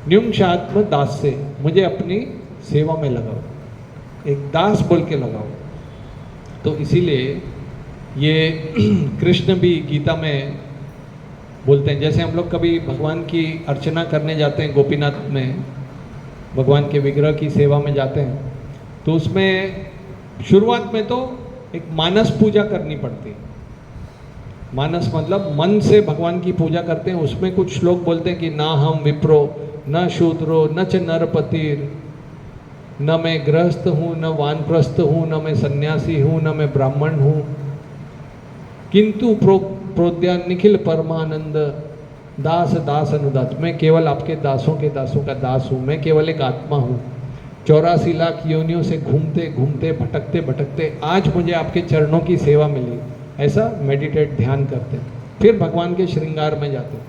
न्युंक्षात्म दास से, मुझे अपनी सेवा में लगाओ, एक दास बोल के लगाओ। तो इसीलिए ये कृष्ण भी गीता में बोलते हैं, जैसे हम लोग कभी भगवान की अर्चना करने जाते हैं, गोपीनाथ में भगवान के विग्रह की सेवा में जाते हैं, तो उसमें शुरुआत में तो एक मानस पूजा करनी पड़ती है। मानस मतलब मन से भगवान की पूजा करते हैं। उसमें कुछ श्लोक बोलते हैं कि ना हम विप्रो न शूद्रो न च नरपतिर, न मैं गृहस्थ हूँ, न वानप्रस्थ हूँ, न मैं सन्यासी हूँ, न मैं ब्राह्मण हूँ, किंतु प्रोद्यान निखिल परमानंद दास दास अनुदास, मैं केवल आपके दासों के दासों का दास हूँ, मैं केवल एक आत्मा हूँ। 84 लाख योनियों से घूमते घूमते भटकते भटकते आज मुझे आपके चरणों की सेवा मिली। ऐसा मेडिटेट, ध्यान करते हैं, फिर भगवान के श्रृंगार में जाते हैं,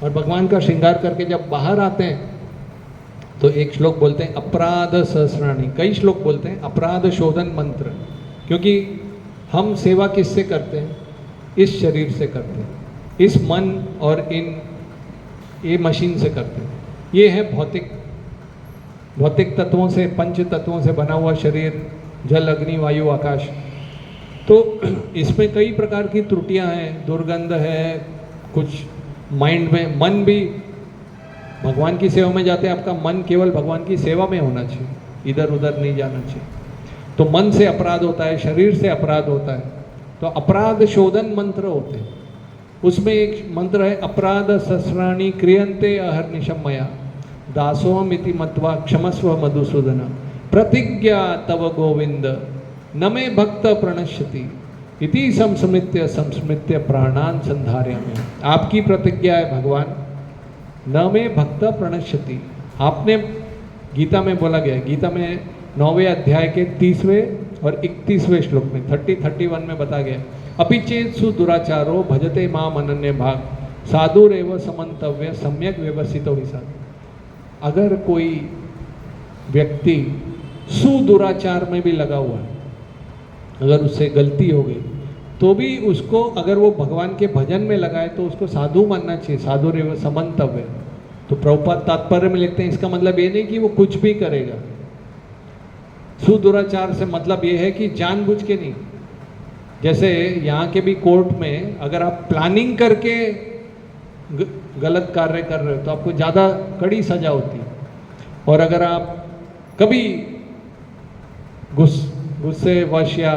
और भगवान का श्रृंगार करके जब बाहर आते हैं तो एक श्लोक बोलते हैं अपराध सहस्राणी, कई श्लोक बोलते हैं अपराध शोधन मंत्र, क्योंकि हम सेवा किससे करते हैं, इस शरीर से करते हैं, इस मन और इन ये मशीन से करते हैं। ये है भौतिक भौतिक तत्वों से, पंच तत्वों से बना हुआ शरीर, जल, अग्नि, वायु, आकाश। तो इसमें कई प्रकार की त्रुटियां हैं, दुर्गंध है, कुछ माइंड में, मन भी, भगवान की सेवा में जाते हैं, आपका मन केवल भगवान की सेवा में होना चाहिए, इधर उधर नहीं जाना चाहिए। तो मन से अपराध होता है, शरीर से अपराध होता है, तो अपराध शोधन मंत्र होते हैं। उसमें एक मंत्र है, अपराध सहस्राणि क्रियन्ते अहर्निशम मया दासोहमिति मत्वा क्षमस्व मधुसूदन प्रतिज्ञा तव गोविंद न मे भक्त प्रणश्यति इति संस्मृत्य प्राणान संधारयामि। आपकी प्रतिज्ञा है भगवान, न मे भक्त प्रणश्यति। आपने गीता में बोला गया है, गीता में 9वें अध्याय के 30वें और 31वें श्लोक में 30-31 में बताया गया, अपि चेत सुदुराचारो भजते माम अनन्य भाग साधुरेव समन्तव्य सम्यक व्यवस्थितो हि साधु। अगर कोई व्यक्ति सुदुराचार में भी लगा हुआ है, अगर उससे गलती हो गई तो भी उसको, अगर वो भगवान के भजन में लगाए तो उसको साधु मानना चाहिए, साधुरेव समन्तव्य। तो प्रभुपाद तात्पर्य में लिखते हैं, इसका मतलब ये नहीं कि वो कुछ भी करेगा। सुदुराचार से मतलब ये है कि जानबूझ के नहीं। जैसे यहाँ के भी कोर्ट में अगर आप प्लानिंग करके गलत कार्य कर रहे हो तो आपको ज़्यादा कड़ी सजा होती है, और अगर आप कभी गुस्से वश या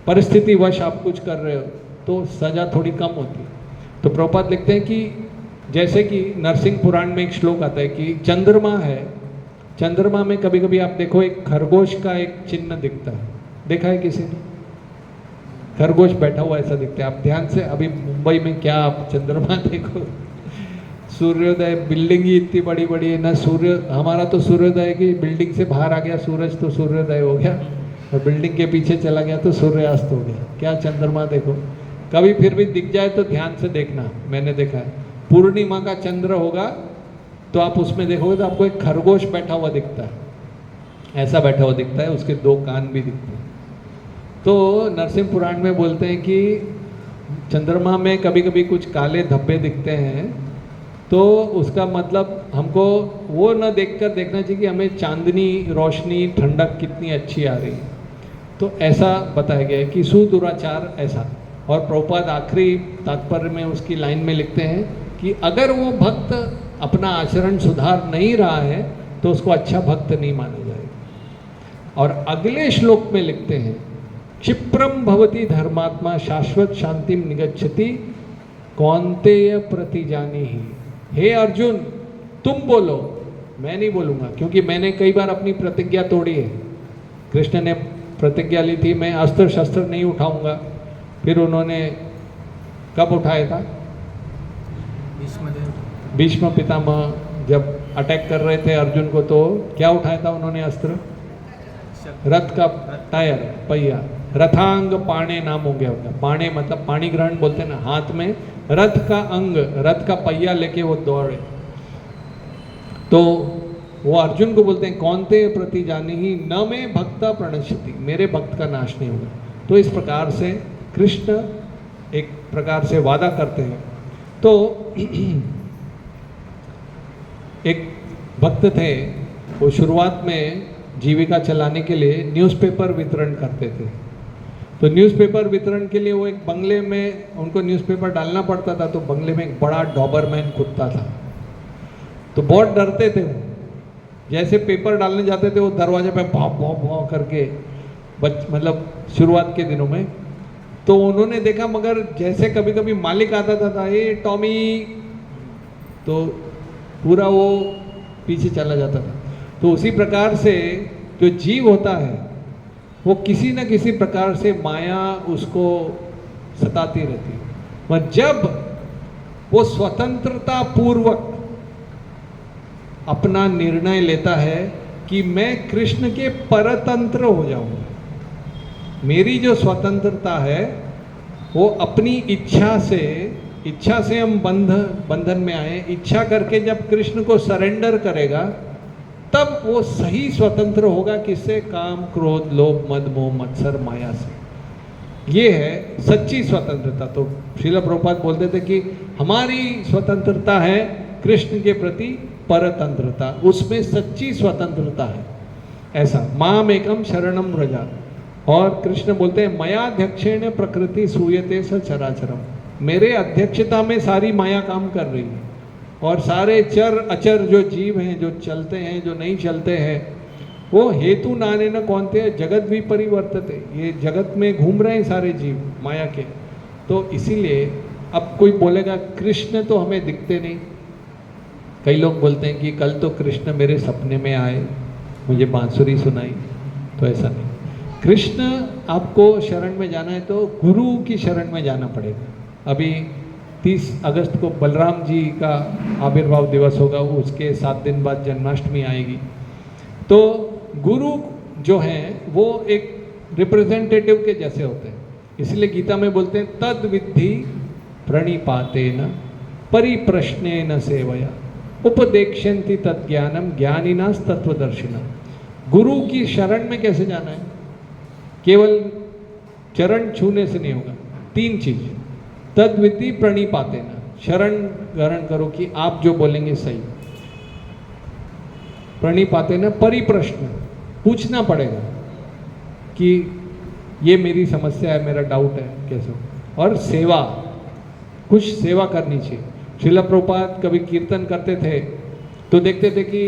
परिस्थिति वश आप कुछ कर रहे हो तो सजा थोड़ी कम होती है। तो प्रभुपाद लिखते हैं कि जैसे कि नरसिंह पुराण में एक श्लोक आता है कि चंद्रमा है, चंद्रमा में कभी कभी आप देखो एक खरगोश का एक चिन्ह दिखता है, देखा है किसी ने? खरगोश बैठा हुआ ऐसा दिखता है। आप ध्यान से, अभी मुंबई में क्या आप चंद्रमा देखो, सूर्योदय, बिल्डिंग ही इतनी बड़ी बड़ी है ना, सूर्य, हमारा तो सूर्योदय की बिल्डिंग से बाहर आ गया सूरज तो सूर्योदय हो गया, और बिल्डिंग के पीछे चला गया तो सूर्यास्त हो गया। क्या चंद्रमा देखो, कभी फिर भी दिख जाए तो ध्यान से देखना, मैंने देखा है। पूर्णिमा का चंद्र होगा तो आप उसमें देखोगे तो आपको एक खरगोश बैठा हुआ दिखता है, ऐसा बैठा हुआ दिखता है, उसके 2 कान भी दिखते हैं। तो नरसिंह पुराण में बोलते हैं कि चंद्रमा में कभी कभी कुछ काले धब्बे दिखते हैं, तो उसका मतलब हमको वो न देखकर देखना चाहिए कि हमें चांदनी रोशनी ठंडक कितनी अच्छी आ रही है। तो ऐसा बताया गया है कि सुदुराचार ऐसा। और प्रभुपाद आखिरी तात्पर्य में उसकी लाइन में लिखते हैं कि अगर वो भक्त अपना आचरण सुधार नहीं रहा है तो उसको अच्छा भक्त नहीं माना जाएगा। और अगले श्लोक में लिखते हैं, क्षिप्रम भवति धर्मात्मा शाश्वत शांतिम निगच्छति कौन्तेय प्रतिजानी ही। हे अर्जुन, तुम बोलो, मैं नहीं बोलूँगा, क्योंकि मैंने कई बार अपनी प्रतिज्ञा तोड़ी है। कृष्ण ने प्रतिज्ञा ली थी मैं अस्त्र शस्त्र नहीं उठाऊंगा, फिर उन्होंने कब उठाया था? भीष्म पितामह जब अटैक कर रहे थे अर्जुन को, तो क्या उठाया था उन्होंने अस्त्र? रथ का टायर, पहिया, रथांग पाणे नाम हो गया होगा। पाणे मतलब पाणी ग्रहण बोलते ना, हाथ में रथ का अंग, रथ का पहिया लेके वो दौड़े। तो वो अर्जुन को बोलते हैं कौन्तेय प्रति जानी ही न में भक्ता प्रणश्यति, मेरे भक्त का नाश नहीं होगा। तो इस प्रकार से कृष्ण एक प्रकार से वादा करते हैं। तो एक भक्त थे, वो शुरुआत में जीविका चलाने के लिए न्यूज़पेपर वितरण करते थे। तो न्यूज़पेपर वितरण के लिए वो एक बंगले में उनको न्यूज़पेपर डालना पड़ता था, तो बंगले में एक बड़ा डॉबरमैन कुत्ता था। तो बहुत डरते थे वो, जैसे पेपर डालने जाते थे वो दरवाजे पे भाव भाव भाव करके, मतलब शुरुआत के दिनों में। तो उन्होंने देखा, मगर जैसे कभी कभी मालिक आता था, ये टॉमी, तो पूरा वो पीछे चला जाता था। तो उसी प्रकार से जो जीव होता है वो किसी न किसी प्रकार से माया उसको सताती रहती है। पर जब वो स्वतंत्रता पूर्वक अपना निर्णय लेता है कि मैं कृष्ण के परतंत्र हो जाऊंगा, मेरी जो स्वतंत्रता है वो अपनी इच्छा से हम बंधन में आए, इच्छा करके जब कृष्ण को सरेंडर करेगा तब वो सही स्वतंत्र होगा। किससे? काम, क्रोध, लोभ, मद, मोह, मत्सर, माया से। ये है सच्ची स्वतंत्रता। तो श्रील प्रभुपाद बोलते थे कि हमारी स्वतंत्रता है कृष्ण के प्रति परतंत्रता, उसमें सच्ची स्वतंत्रता है। ऐसा माम एकम शरणम व्रजा। और कृष्ण बोलते हैं मयाध्यक्षेण प्रकृति सूयते स चराचरम, मेरे अध्यक्षता में सारी माया काम कर रही है और सारे चर अचर जो जीव हैं, जो चलते हैं, जो नहीं चलते हैं, वो हेतु नाने न कौनते जगत भी परिवर्तते, ये जगत में घूम रहे हैं सारे जीव माया के। तो इसीलिए अब कोई बोलेगा कृष्ण तो हमें दिखते नहीं। कई लोग बोलते हैं कि कल तो कृष्ण मेरे सपने में आए, मुझे बांसुरी सुनाई। तो ऐसा नहीं, कृष्ण आपको शरण में जाना है तो गुरु की शरण में जाना पड़ेगा। अभी 30 अगस्त को बलराम जी का आविर्भाव दिवस होगा, उसके 7 दिन बाद जन्माष्टमी आएगी। तो गुरु जो हैं वो एक रिप्रेजेंटेटिव के जैसे होते हैं, इसलिए गीता में बोलते हैं तद विद्धि प्रणिपातेन परिप्रश्नेन सेवया उपदेक्षन्ति तज्ज्ञानम ज्ञानिनास तत्वदर्शिनम। गुरु की शरण में कैसे जाना है? केवल चरण छूने से नहीं होगा। 3 चीज, तद्विधि प्रणिपातेन, शरण ग्रहण करो कि आप जो बोलेंगे सही। प्रणिपातेन परिप्रश्न, पूछना पड़ेगा कि ये मेरी समस्या है, मेरा डाउट है, कैसे। और सेवा, कुछ सेवा करनी चाहिए। श्रील प्रभुपाद कभी कीर्तन करते थे तो देखते थे कि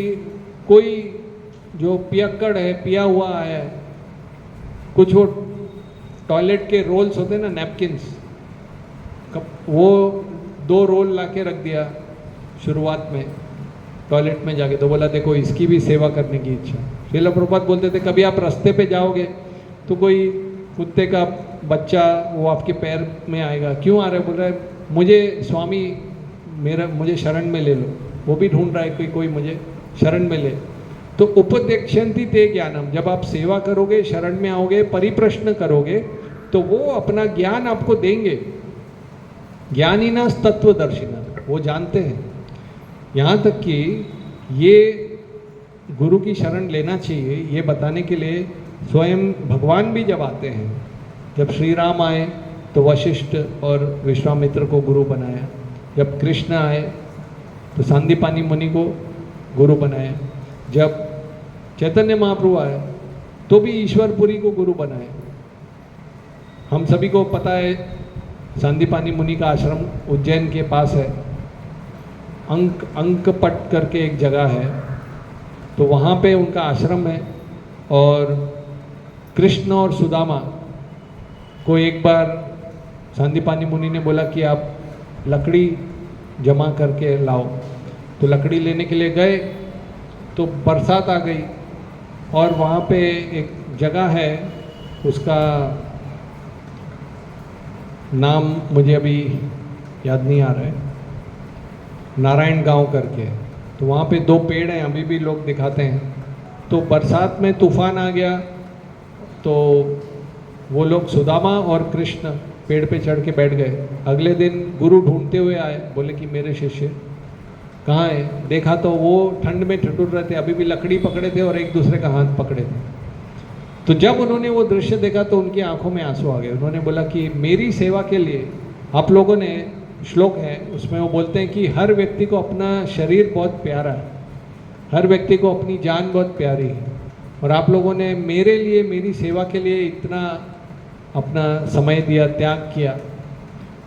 कोई जो पियक्कड़ है, पिया हुआ है, कुछ वो टॉयलेट के रोल्स होते हैं ना, नैपकिन्स, वो 2 रोल ला के रख दिया शुरुआत में टॉयलेट में जाके, तो बोला देखो इसकी भी सेवा करने की इच्छा। श्रील प्रभुपाद बोलते थे कभी आप रास्ते पे जाओगे तो कोई कुत्ते का बच्चा वो आपके पैर में आएगा, क्यों आ रहा है? बोल रहा है मुझे स्वामी मुझे शरण में ले लो। वो भी ढूंढ रहा है कि कोई मुझे शरण में ले। तो उपदेक्षन्ति ते ज्ञानम, जब आप सेवा करोगे, शरण में आओगे, परिप्रश्न करोगे, तो वो अपना ज्ञान आपको देंगे। ज्ञानिना तत्वदर्शिना, वो जानते हैं। यहाँ तक कि ये गुरु की शरण लेना चाहिए ये बताने के लिए स्वयं भगवान भी जब आते हैं, जब श्री राम आए तो वशिष्ठ और विश्वामित्र को गुरु बनाया, जब कृष्ण आए तो सांदीपानी मुनि को गुरु बनाया, जब चैतन्य महाप्रभु आए तो भी ईश्वरपुरी को गुरु बनाए। हम सभी को पता है सांदीपानी मुनि का आश्रम उज्जैन के पास है, अंकपट करके एक जगह है, तो वहाँ पे उनका आश्रम है। और कृष्ण और सुदामा को एक बार सांदीपानी मुनि ने बोला कि आप लकड़ी जमा करके लाओ, तो लकड़ी लेने के लिए गए तो बरसात आ गई और वहाँ पे एक जगह है, उसका नाम मुझे अभी याद नहीं आ रहा है, नारायण गांव करके, तो वहाँ पे 2 पेड़ हैं, अभी भी लोग दिखाते हैं। तो बरसात में तूफान आ गया तो वो लोग सुदामा और कृष्ण पेड़ पे चढ़ के बैठ गए। अगले दिन गुरु ढूंढते हुए आए, बोले कि मेरे शिष्य कहाँ है? देखा तो वो ठंड में ठिठुर रहे थे, अभी भी लकड़ी पकड़े थे और एक दूसरे का हाथ पकड़े थे। तो जब उन्होंने वो दृश्य देखा तो उनकी आंखों में आंसू आ गए। उन्होंने बोला कि मेरी सेवा के लिए आप लोगों ने, श्लोक है उसमें वो बोलते हैं कि हर व्यक्ति को अपना शरीर बहुत प्यारा है, हर व्यक्ति को अपनी जान बहुत प्यारी है, और आप लोगों ने मेरे लिए, मेरी सेवा के लिए इतना अपना समय दिया, त्याग किया।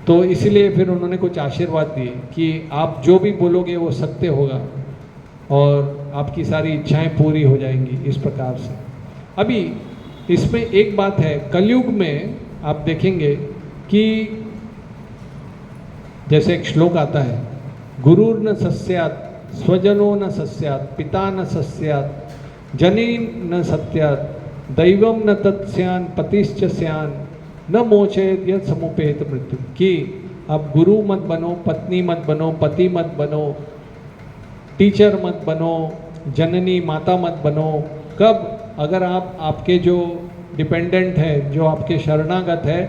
तो इसलिए फिर उन्होंने कुछ आशीर्वाद दिए कि आप जो भी बोलोगे वो सत्य होगा और आपकी सारी इच्छाएं पूरी हो जाएंगी, इस प्रकार से। अभी इसमें एक बात है, कलयुग में आप देखेंगे कि जैसे एक श्लोक आता है, गुरुर न सस्यात् स्वजनो न सस्यात् पिता न सस्यात् जनी न सत्यात् दैवम न तत्स्यान पतिश्च स्यान न मोचेत यत् समुपेत मृत्यु। कि आप गुरु मत बनो, पत्नी मत बनो, पति मत बनो, टीचर मत बनो, जननी माता मत बनो। कब? अगर आप आपके जो डिपेंडेंट है, जो आपके शरणागत है,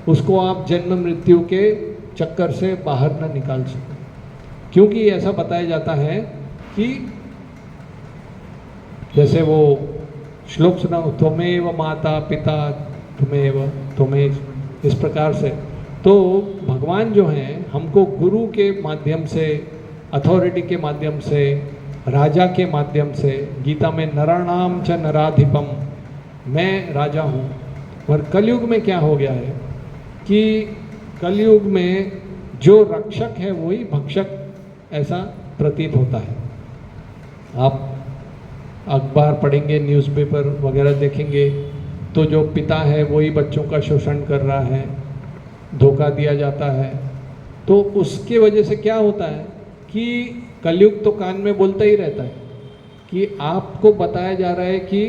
उसको आप जन्म मृत्यु के चक्कर से बाहर न निकाल सको। क्योंकि ऐसा बताया जाता है कि जैसे वो श्लोक सुना, त्वमेव माता पिता तुम्हें, इस प्रकार से। तो भगवान जो हैं हमको गुरु के माध्यम से, अथॉरिटी के माध्यम से, राजा के माध्यम से, गीता में नराणाम च नराधिपम, मैं राजा हूँ। और कलयुग में क्या हो गया है कि कलयुग में जो रक्षक है वही भक्षक ऐसा प्रतीत होता है। आप अखबार पढ़ेंगे, न्यूज़पेपर वगैरह देखेंगे तो जो पिता है वही बच्चों का शोषण कर रहा है, धोखा दिया जाता है। तो उसके वजह से क्या होता है कि कलयुग तो कान में बोलता ही रहता है कि आपको बताया जा रहा है कि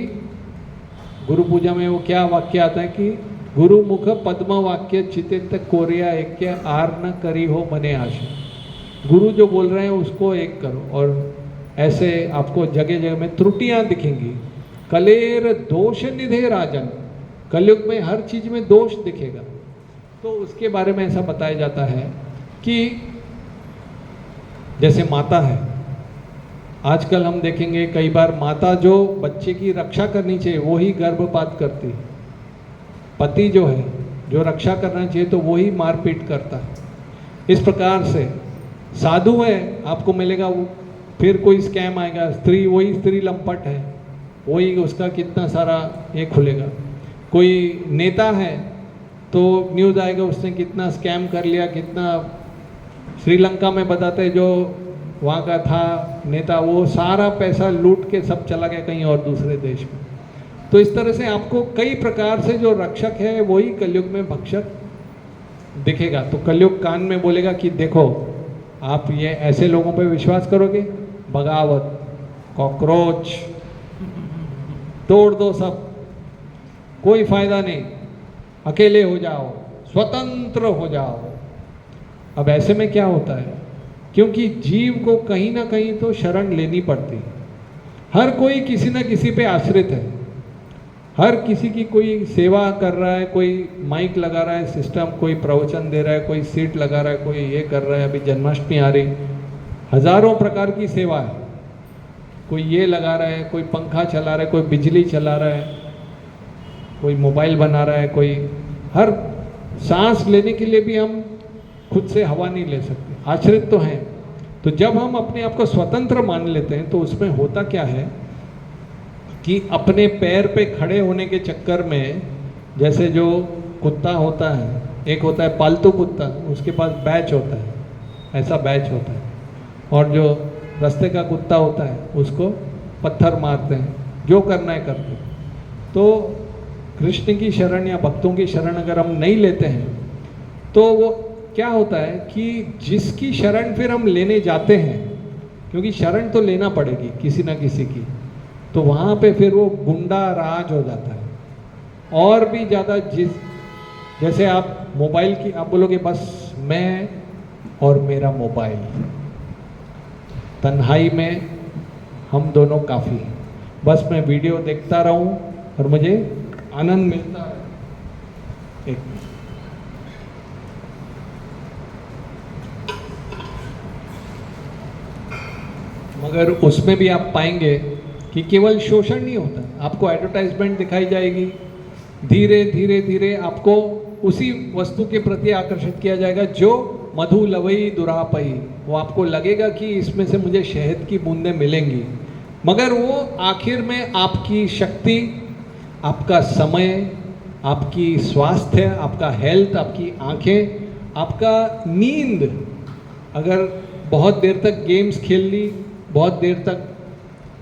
गुरु पूजा में वो क्या वाक्य आता है कि गुरु मुख पद्म वाक्य चितित कोरिया ऐक्य आर न करी हो मने आशा। गुरु जो बोल रहे हैं उसको एक करो। और ऐसे आपको जगह जगह में त्रुटियां दिखेंगी। कलेर दोष निधे राजन, कलयुग में हर चीज में दोष दिखेगा। तो उसके बारे में ऐसा बताया जाता है कि जैसे माता है, आजकल हम देखेंगे कई बार माता जो बच्चे की रक्षा करनी चाहिए वो ही गर्भपात करती है। पति जो है जो रक्षा करना चाहिए तो वो ही मारपीट करता है। इस प्रकार से साधु है आपको मिलेगा, वो फिर कोई स्कैम आएगा, स्त्री वही स्त्री लंपट है, वही उसका कितना सारा ये खुलेगा। कोई नेता है तो न्यूज़ आएगा उसने कितना स्कैम कर लिया, कितना श्रीलंका में बताते हैं जो वहाँ का था नेता, वो सारा पैसा लूट के सब चला गया कहीं और दूसरे देश में। तो इस तरह से आपको कई प्रकार से जो रक्षक है वही कलयुग में भक्षक दिखेगा। तो कलयुग कान में बोलेगा कि देखो आप ये ऐसे लोगों पे विश्वास करोगे, बगावत, कॉकरोच, तोड़ दो सब, कोई फायदा नहीं, अकेले हो जाओ, स्वतंत्र हो जाओ। अब ऐसे में क्या होता है, क्योंकि जीव को कहीं ना कहीं तो शरण लेनी पड़ती है। हर कोई किसी ना किसी पे आश्रित है, हर किसी की कोई सेवा कर रहा है, कोई माइक लगा रहा है सिस्टम, कोई प्रवचन दे रहा है, कोई सीट लगा रहा है, कोई ये कर रहा है। अभी जन्माष्टमी आ रही, हजारों प्रकार की सेवा है। कोई ये लगा रहा है, कोई पंखा चला रहा है, कोई बिजली चला रहा है, कोई मोबाइल बना रहा है, कोई हर सांस लेने के लिए भी हम खुद से हवा नहीं ले सकते, आश्रित तो हैं। तो जब हम अपने आप को स्वतंत्र मान लेते हैं तो उसमें होता क्या है कि अपने पैर पे खड़े होने के चक्कर में, जैसे जो कुत्ता होता है, एक होता है पालतू कुत्ता, उसके पास बैच होता है, ऐसा बैच होता है, और जो रास्ते का कुत्ता होता है उसको पत्थर मारते हैं, जो करना है करते हैं। तो कृष्ण की शरण या भक्तों की शरण अगर हम नहीं लेते हैं तो वो क्या होता है कि जिसकी शरण फिर हम लेने जाते हैं, क्योंकि शरण तो लेना पड़ेगी किसी ना किसी की, तो वहाँ पे फिर वो गुंडा राज हो जाता है। और भी ज़्यादा जैसे आप मोबाइल की, आप बोलोगे बस मैं और मेरा मोबाइल, तन्हाई में हम दोनों काफ़ी, बस मैं वीडियो देखता रहूं और मुझे आनंद मिलता है। एक मगर उसमें भी आप पाएंगे कि केवल शोषण नहीं होता, आपको एडवर्टाइजमेंट दिखाई जाएगी, धीरे धीरे धीरे आपको उसी वस्तु के प्रति आकर्षित किया जाएगा जो मधु लवई दुरापई। वो आपको लगेगा कि इसमें से मुझे शहद की बूंदें मिलेंगी, मगर वो आखिर में आपकी शक्ति, आपका समय, आपकी स्वास्थ्य, आपका हेल्थ, आपकी आंखें, आपका नींद, अगर बहुत देर तक गेम्स खेल ली, बहुत देर तक,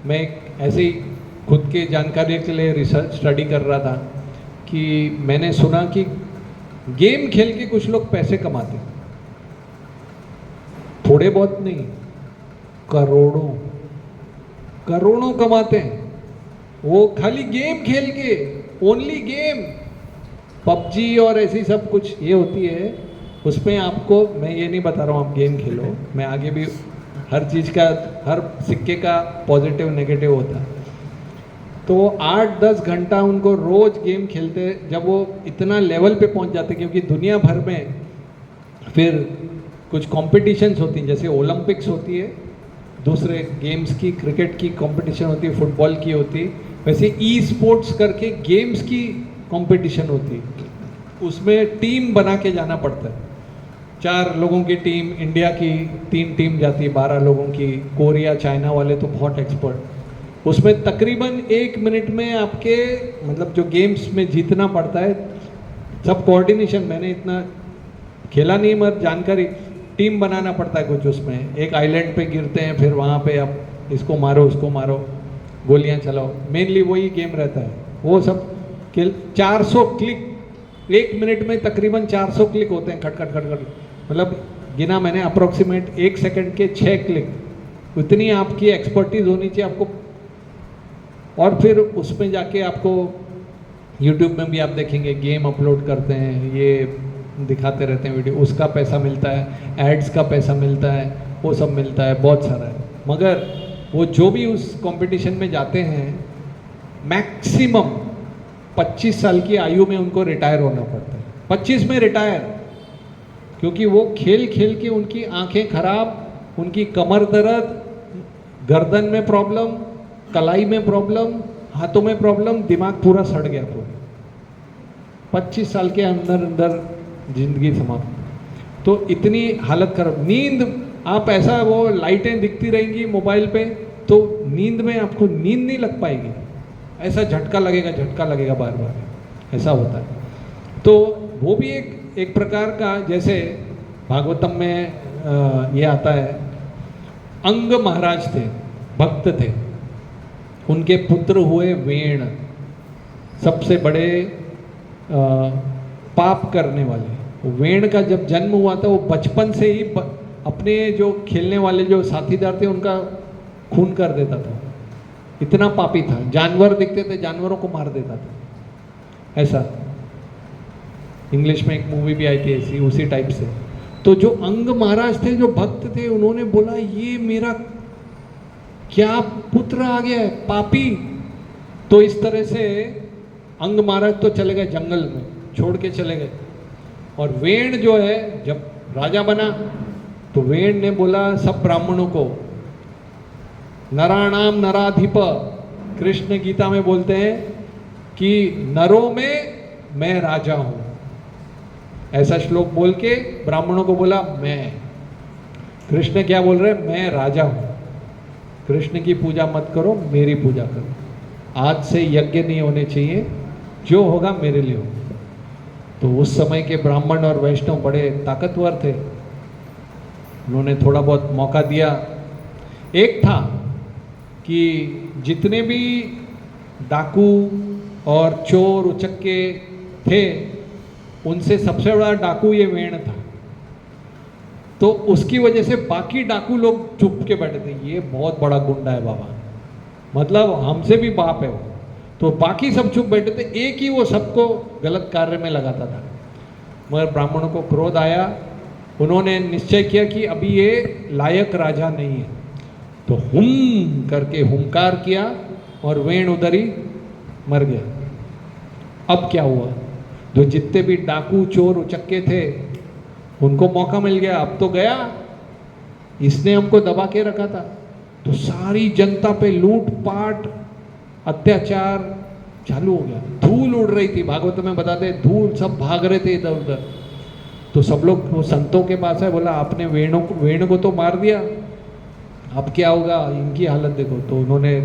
मैं ऐसे ही खुद के जानकारी के लिए रिसर्च स्टडी कर रहा था कि मैंने सुना कि गेम खेल के कुछ लोग पैसे कमाते, थोड़े बहुत नहीं, करोड़ों करोड़ों कमाते हैं वो खाली गेम खेल के, ओनली गेम। पबजी और ऐसी सब कुछ ये होती है, उसमें आपको, मैं ये नहीं बता रहा हूँ आप गेम खेलो, मैं आगे भी हर चीज़ का, हर सिक्के का पॉजिटिव नेगेटिव होता है। तो 8-10 घंटा उनको रोज़ गेम खेलते, जब वो इतना लेवल पे पहुंच जाते, क्योंकि दुनिया भर में फिर कुछ कॉम्पिटिशन्स होती हैं, जैसे ओलंपिक्स होती है, दूसरे गेम्स की, क्रिकेट की कंपटीशन होती है, फुटबॉल की होती है, वैसे ई स्पोर्ट्स करके गेम्स की कंपटीशन होती है, उसमें टीम बना के जाना पड़ता है। 4 लोगों की टीम, इंडिया की 3 टीम जाती है 12 लोगों की, कोरिया चाइना वाले तो बहुत एक्सपर्ट। उसमें तकरीबन 1 मिनट में आपके मतलब जो गेम्स में जीतना पड़ता है, सब कोऑर्डिनेशन, मैंने इतना खेला नहीं मगर जानकारी, टीम बनाना पड़ता है कुछ उसमें। एक आइलैंड पे गिरते हैं, फिर वहाँ पे आप इसको मारो उसको मारो, गोलियाँ चलाओ, मेनली वही गेम रहता है। वो सब 400 क्लिक 1 मिनट में तकरीबन 400 क्लिक होते हैं, खट खट खट खट, मतलब गिना मैंने अप्रोक्सीमेट 1 सेकंड के 6 क्लिक। उतनी आपकी एक्सपर्टीज होनी चाहिए आपको। और फिर उसमें जाके आपको यूट्यूब में भी आप देखेंगे गेम अपलोड करते हैं, ये दिखाते रहते हैं वीडियो, उसका पैसा मिलता है, एड्स का पैसा मिलता है, वो सब मिलता है, बहुत सारा है। मगर वो जो भी उस कंपटीशन में जाते हैं मैक्सिमम 25 साल की आयु में उनको रिटायर होना पड़ता है। 25 में रिटायर, क्योंकि वो खेल खेल के उनकी आंखें खराब, उनकी कमर दर्द, गर्दन में प्रॉब्लम, कलाई में प्रॉब्लम, हाथों में प्रॉब्लम, दिमाग पूरा सड़ गया पूरा। 25 साल के अंदर अंदर जिंदगी समाप्त। तो इतनी हालत खराब। नींद, आप ऐसा वो लाइटें दिखती रहेंगी मोबाइल पे, तो नींद में आपको नींद नहीं लग पाएगी, ऐसा झटका लगेगा बार बार, ऐसा होता है। तो वो भी एक प्रकार का, जैसे भागवतम में ये आता है, अंग महाराज थे, भक्त थे, उनके पुत्र हुए वेण, सबसे बड़े पाप करने वाले। वेण का जब जन्म हुआ था, वो बचपन से ही अपने जो खेलने वाले जो साथीदार थे उनका खून कर देता था, इतना पापी था। जानवर दिखते थे, जानवरों को मार देता था, ऐसा। इंग्लिश में एक मूवी भी आई थी ऐसी, उसी टाइप से। तो जो अंग महाराज थे, जो भक्त थे, उन्होंने बोला ये मेरा क्या पुत्र आ गया है, पापी। तो इस तरह से अंग महाराज तो चले गए जंगल में, छोड़ के चले गए। और वेण जो है जब राजा बना, तो वेण ने बोला सब ब्राह्मणों को, नराणाम नराधिप, कृष्ण गीता में बोलते हैं कि नरों में मैं राजा हूं, ऐसा श्लोक बोल के ब्राह्मणों को बोला मैं। कृष्ण क्या बोल रहे हैं, मैं राजा हूं, कृष्ण की पूजा मत करो, मेरी पूजा करो। आज से यज्ञ नहीं होने चाहिए, जो होगा मेरे लिए होगा। तो उस समय के ब्राह्मण और वैष्णव बड़े ताकतवर थे, उन्होंने थोड़ा बहुत मौका दिया। एक था कि जितने भी डाकू और चोर उचक्के थे, उनसे सबसे बड़ा डाकू ये वेण था। तो उसकी वजह से बाकी डाकू लोग चुप के बैठे थे, ये बहुत बड़ा गुंडा है बाबा, मतलब हमसे भी बाप है वो। तो बाकी सब चुप बैठे थे, एक ही वो सबको गलत कार्य में लगाता था। मगर ब्राह्मणों को क्रोध आया, उन्होंने निश्चय किया कि अभी ये लायक राजा नहीं है। तो हुम करके हुंकार किया और वेण उधर ही मर गया। अब क्या हुआ, जो जितने भी डाकू चोर उचक्के थे उनको मौका मिल गया, अब तो गया, इसने हमको दबा के रखा था। तो सारी जनता पे लूट पाट अत्याचार चालू हो गया, धूल उड़ रही थी। भागवत में बताते हैं धूल, सब भाग रहे थे इधर उधर। तो सब लोग वो संतों के पास है, बोला आपने वेण को तो मार दिया, अब क्या होगा, इनकी हालत देखो। तो उन्होंने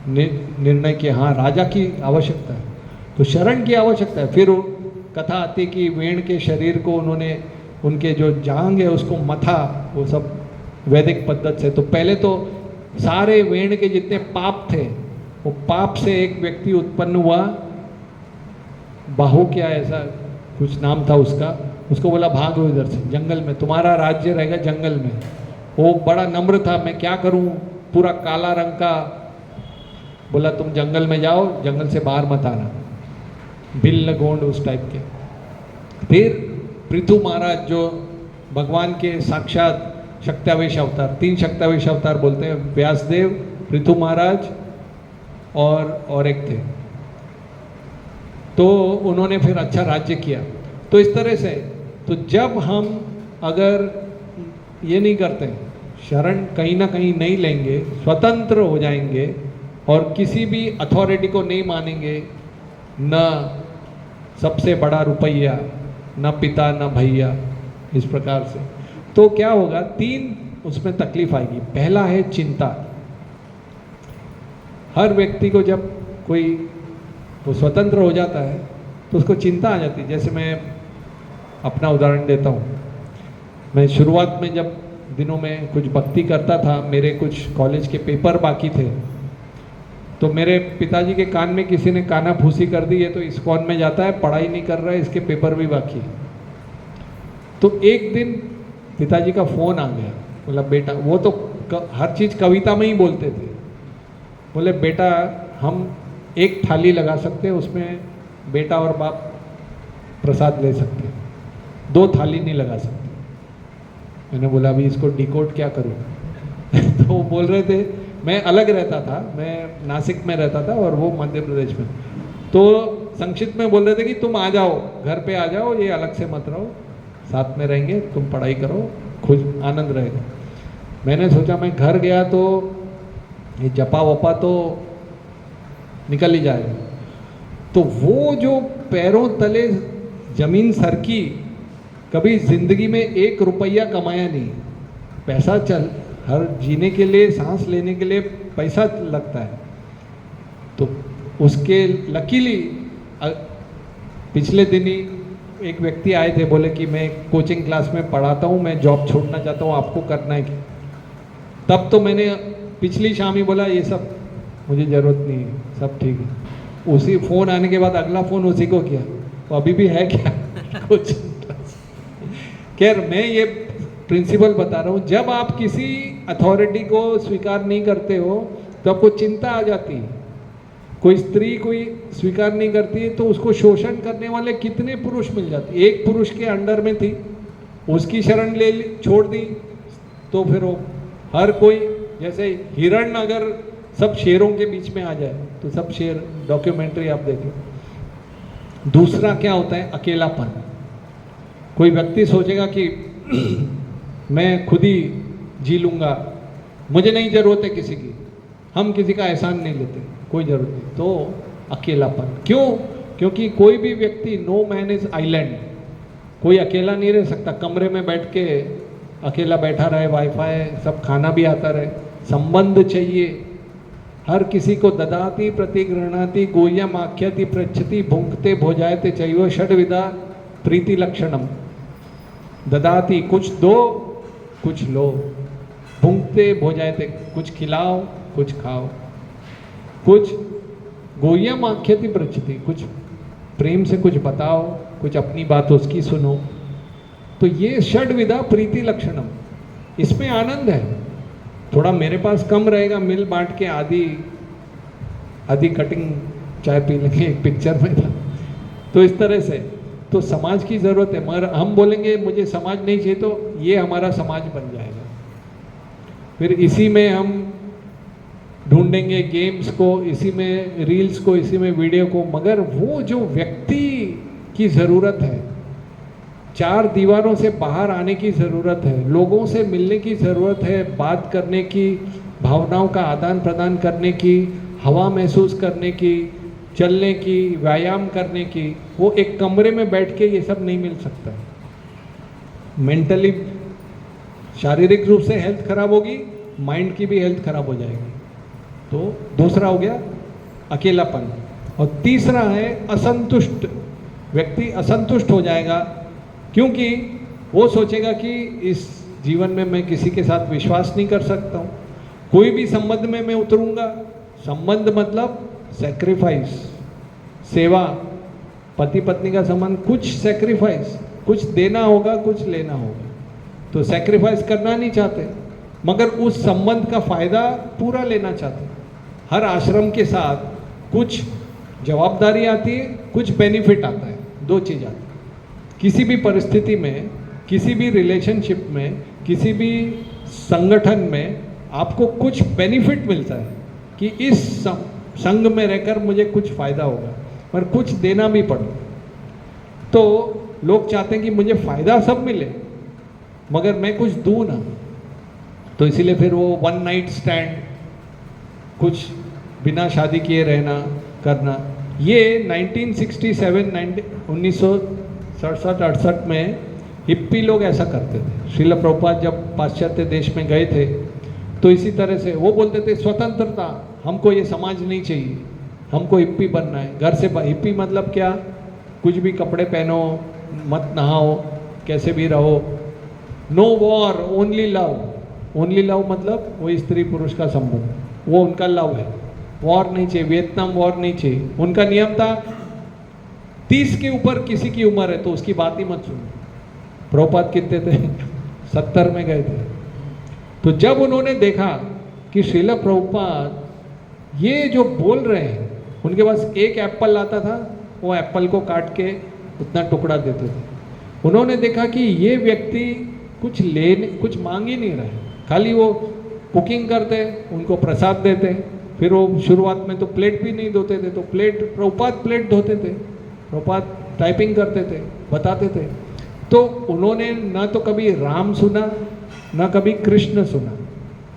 निर्णय किया, हाँ राजा की आवश्यकता है तो शरण की आवश्यकता है। फिर कथा आती कि वेण के शरीर को उन्होंने, उनके जो जांग है उसको मथा, वो सब वैदिक पद्धति से। तो पहले तो सारे वेण के जितने पाप थे, वो पाप से एक व्यक्ति उत्पन्न हुआ, बाहु क्या ऐसा कुछ नाम था उसका, उसको बोला भागो इधर से, जंगल में तुम्हारा राज्य रहेगा जंगल में। वो बड़ा नम्र था, मैं क्या करूं, पूरा काला रंग का, बोला तुम जंगल में जाओ, जंगल से बाहर मत आना, भिल्ल गोंड उस टाइप के। फिर पृथु महाराज जो भगवान के साक्षात शक्त्यावेश अवतार, 3 शक्त्यावेश अवतार बोलते हैं, व्यासदेव, पृथु महाराज और एक थे। तो उन्होंने फिर अच्छा राज्य किया। तो इस तरह से, तो जब हम अगर ये नहीं करते, शरण कहीं ना कहीं नहीं लेंगे, स्वतंत्र हो जाएंगे और किसी भी अथॉरिटी को नहीं मानेंगे, न सबसे बड़ा रुपया, न पिता न भैया, इस प्रकार से। तो क्या होगा, 3 उसमें तकलीफ आएगी। पहला है चिंता। हर व्यक्ति को जब कोई वो स्वतंत्र हो जाता है तो उसको चिंता आ जाती है। जैसे मैं अपना उदाहरण देता हूँ, मैं शुरुआत में जब दिनों में कुछ भक्ति करता था, मेरे कुछ कॉलेज के पेपर बाकी थे, तो मेरे पिताजी के कान में किसी ने काना फूसी कर दी है, तो इस्कॉन में जाता है, पढ़ाई नहीं कर रहा है, इसके पेपर भी बाकी। तो एक दिन पिताजी का फ़ोन आ गया, बोला बेटा, वो तो हर चीज़ कविता में ही बोलते थे, बोले बेटा हम एक थाली लगा सकते हैं, उसमें बेटा और बाप प्रसाद ले सकते हैं, 2 थाली नहीं लगा सकते। मैंने बोला अभी इसको डिकोड क्या करूँ तो वो बोल रहे थे, मैं अलग रहता था, मैं नासिक में रहता था और वो मध्य प्रदेश में, तो संक्षिप्त में बोल रहे थे कि तुम आ जाओ, घर पे आ जाओ, ये अलग से मत रहो, साथ में रहेंगे, तुम पढ़ाई करो, खुद आनंद रहेगा। मैंने सोचा, मैं घर गया तो ये जपा वपा तो निकल ही जाएगा। तो वो जो पैरों तले जमीन सरकी, कभी जिंदगी में 1 रुपया कमाया नहीं। पैसा चल, हर जीने के लिए, सांस लेने के लिए पैसा लगता है, तो उसके लकीली पिछले दिन ही एक व्यक्ति आए थे, बोले कि मैं कोचिंग क्लास में पढ़ाता हूँ, मैं जॉब छोड़ना चाहता हूँ, आपको करना है क्या? तब तो मैंने पिछली शाम ही बोला ये सब मुझे ज़रूरत नहीं है, सब ठीक है। उसी फ़ोन आने के बाद अगला फ़ोन उसी को किया, तो अभी भी है क्या कोचिंग क्लास? खैर, मैं ये प्रिंसिपल बता रहा हूँ, जब आप किसी अथॉरिटी को स्वीकार नहीं करते हो तो आपको चिंता आ जाती है। कोई स्त्री कोई स्वीकार नहीं करती है तो उसको शोषण करने वाले कितने पुरुष मिल जाते। एक पुरुष के अंडर में थी, उसकी शरण ले ली, छोड़ दी, तो फिर वो हर कोई, जैसे हिरण अगर सब शेरों के बीच में आ जाए तो सब शेर, डॉक्यूमेंट्री आप देख लो। दूसरा क्या होता है, अकेलापन। कोई व्यक्ति सोचेगा कि मैं खुद ही जी लूँगा, मुझे नहीं ज़रूरत है किसी की, हम किसी का एहसान नहीं लेते, कोई ज़रूरत नहीं, तो अकेलापन। क्यों? क्योंकि कोई भी व्यक्ति, नो मैन इज़ आइलैंड, कोई अकेला नहीं रह सकता। कमरे में बैठ के अकेला बैठा रहे, वाईफाई सब, खाना भी आता रहे, संबंध चाहिए। हर किसी को ददाति प्रतिगृह्णाति गोयम आख्याति पृच्छति भुंक्ते भोजायते चैव षड्विधा प्रीति लक्षणम। ददाति, कुछ दो कुछ लो, भुंक्ते भोजायते, कुछ खिलाओ कुछ खाओ, कुछ गोयम आख्याति पृच्छति, कुछ प्रेम से कुछ बताओ, कुछ अपनी बात उसकी सुनो। तो ये षड्विधा प्रीति लक्षणम, इसमें आनंद है। थोड़ा मेरे पास कम रहेगा, मिल बांट के आधी कटिंग चाय पी लेंगे, एक पिक्चर में था। तो इस तरह से तो समाज की ज़रूरत है, मगर हम बोलेंगे मुझे समाज नहीं चाहिए, तो ये हमारा समाज बन जाएगा। फिर इसी में हम ढूंढेंगे गेम्स को, इसी में रील्स को, इसी में वीडियो को, मगर वो जो व्यक्ति की ज़रूरत है, 4 दीवारों से बाहर आने की ज़रूरत है, लोगों से मिलने की ज़रूरत है, बात करने की, भावनाओं का आदान प्रदान करने की, हवा महसूस करने की, चलने की, व्यायाम करने की, वो एक कमरे में बैठ के ये सब नहीं मिल सकता। मेंटली, शारीरिक रूप से हेल्थ खराब होगी, माइंड की भी हेल्थ खराब हो जाएगी। तो दूसरा हो गया अकेलापन, और तीसरा है असंतुष्ट। व्यक्ति असंतुष्ट हो जाएगा, क्योंकि वो सोचेगा कि इस जीवन में मैं किसी के साथ विश्वास नहीं कर सकता हूँ, कोई भी संबंध में मैं उतरूँगा, संबंध मतलब सेक्रीफाइस, सेवा, पति पत्नी का संबंध, कुछ सेक्रीफाइस, कुछ देना होगा, कुछ लेना होगा, तो सेक्रीफाइस करना नहीं चाहते, मगर उस संबंध का फ़ायदा पूरा लेना चाहते। हर आश्रम के साथ कुछ जवाबदारी आती है, कुछ बेनिफिट आता है, 2 चीज़ आती है। किसी भी परिस्थिति में, किसी भी रिलेशनशिप में, किसी भी संगठन में आपको कुछ बेनिफिट मिलता है कि इस संघ में रहकर मुझे कुछ फ़ायदा होगा, पर कुछ देना भी पड़े। तो लोग चाहते हैं कि मुझे फ़ायदा सब मिले, मगर मैं कुछ दूँ ना, तो इसीलिए फिर वो 1 नाइट स्टैंड, कुछ बिना शादी किए रहना करना। ये 1967 1967-68 में हिप्पी लोग ऐसा करते थे। श्रील प्रभुपाद जब पाश्चात्य देश में गए थे तो इसी तरह से वो बोलते थे स्वतंत्रता, हमको ये समाज नहीं चाहिए, हमको हिप्पी बनना है। घर से हिप्पी मतलब क्या, कुछ भी कपड़े पहनो, मत नहाओ, कैसे भी रहो, no war only love. Only love मतलब वो स्त्री पुरुष का संबंध, वो उनका लव है, वॉर नहीं चाहिए, वियतनाम वॉर नहीं चाहिए। उनका नियम था 30 के ऊपर किसी की उम्र है तो उसकी बात ही मत सुनो। प्रभुपाद कितने थे 70 में गए थे। तो जब उन्होंने देखा कि श्रील प्रभुपाद ये जो बोल रहे हैं, उनके पास एक एप्पल आता था, वो एप्पल को काट के उतना टुकड़ा देते थे। उन्होंने देखा कि ये व्यक्ति कुछ मांग ही नहीं रहे, खाली वो कुकिंग करते, उनको प्रसाद देते, फिर वो शुरुआत में तो प्लेट भी नहीं धोते थे, तो प्रभुपाद प्लेट धोते थे, प्रभुपाद टाइपिंग करते थे, बताते थे। तो उन्होंने ना तो कभी राम सुना ना कभी कृष्ण सुना।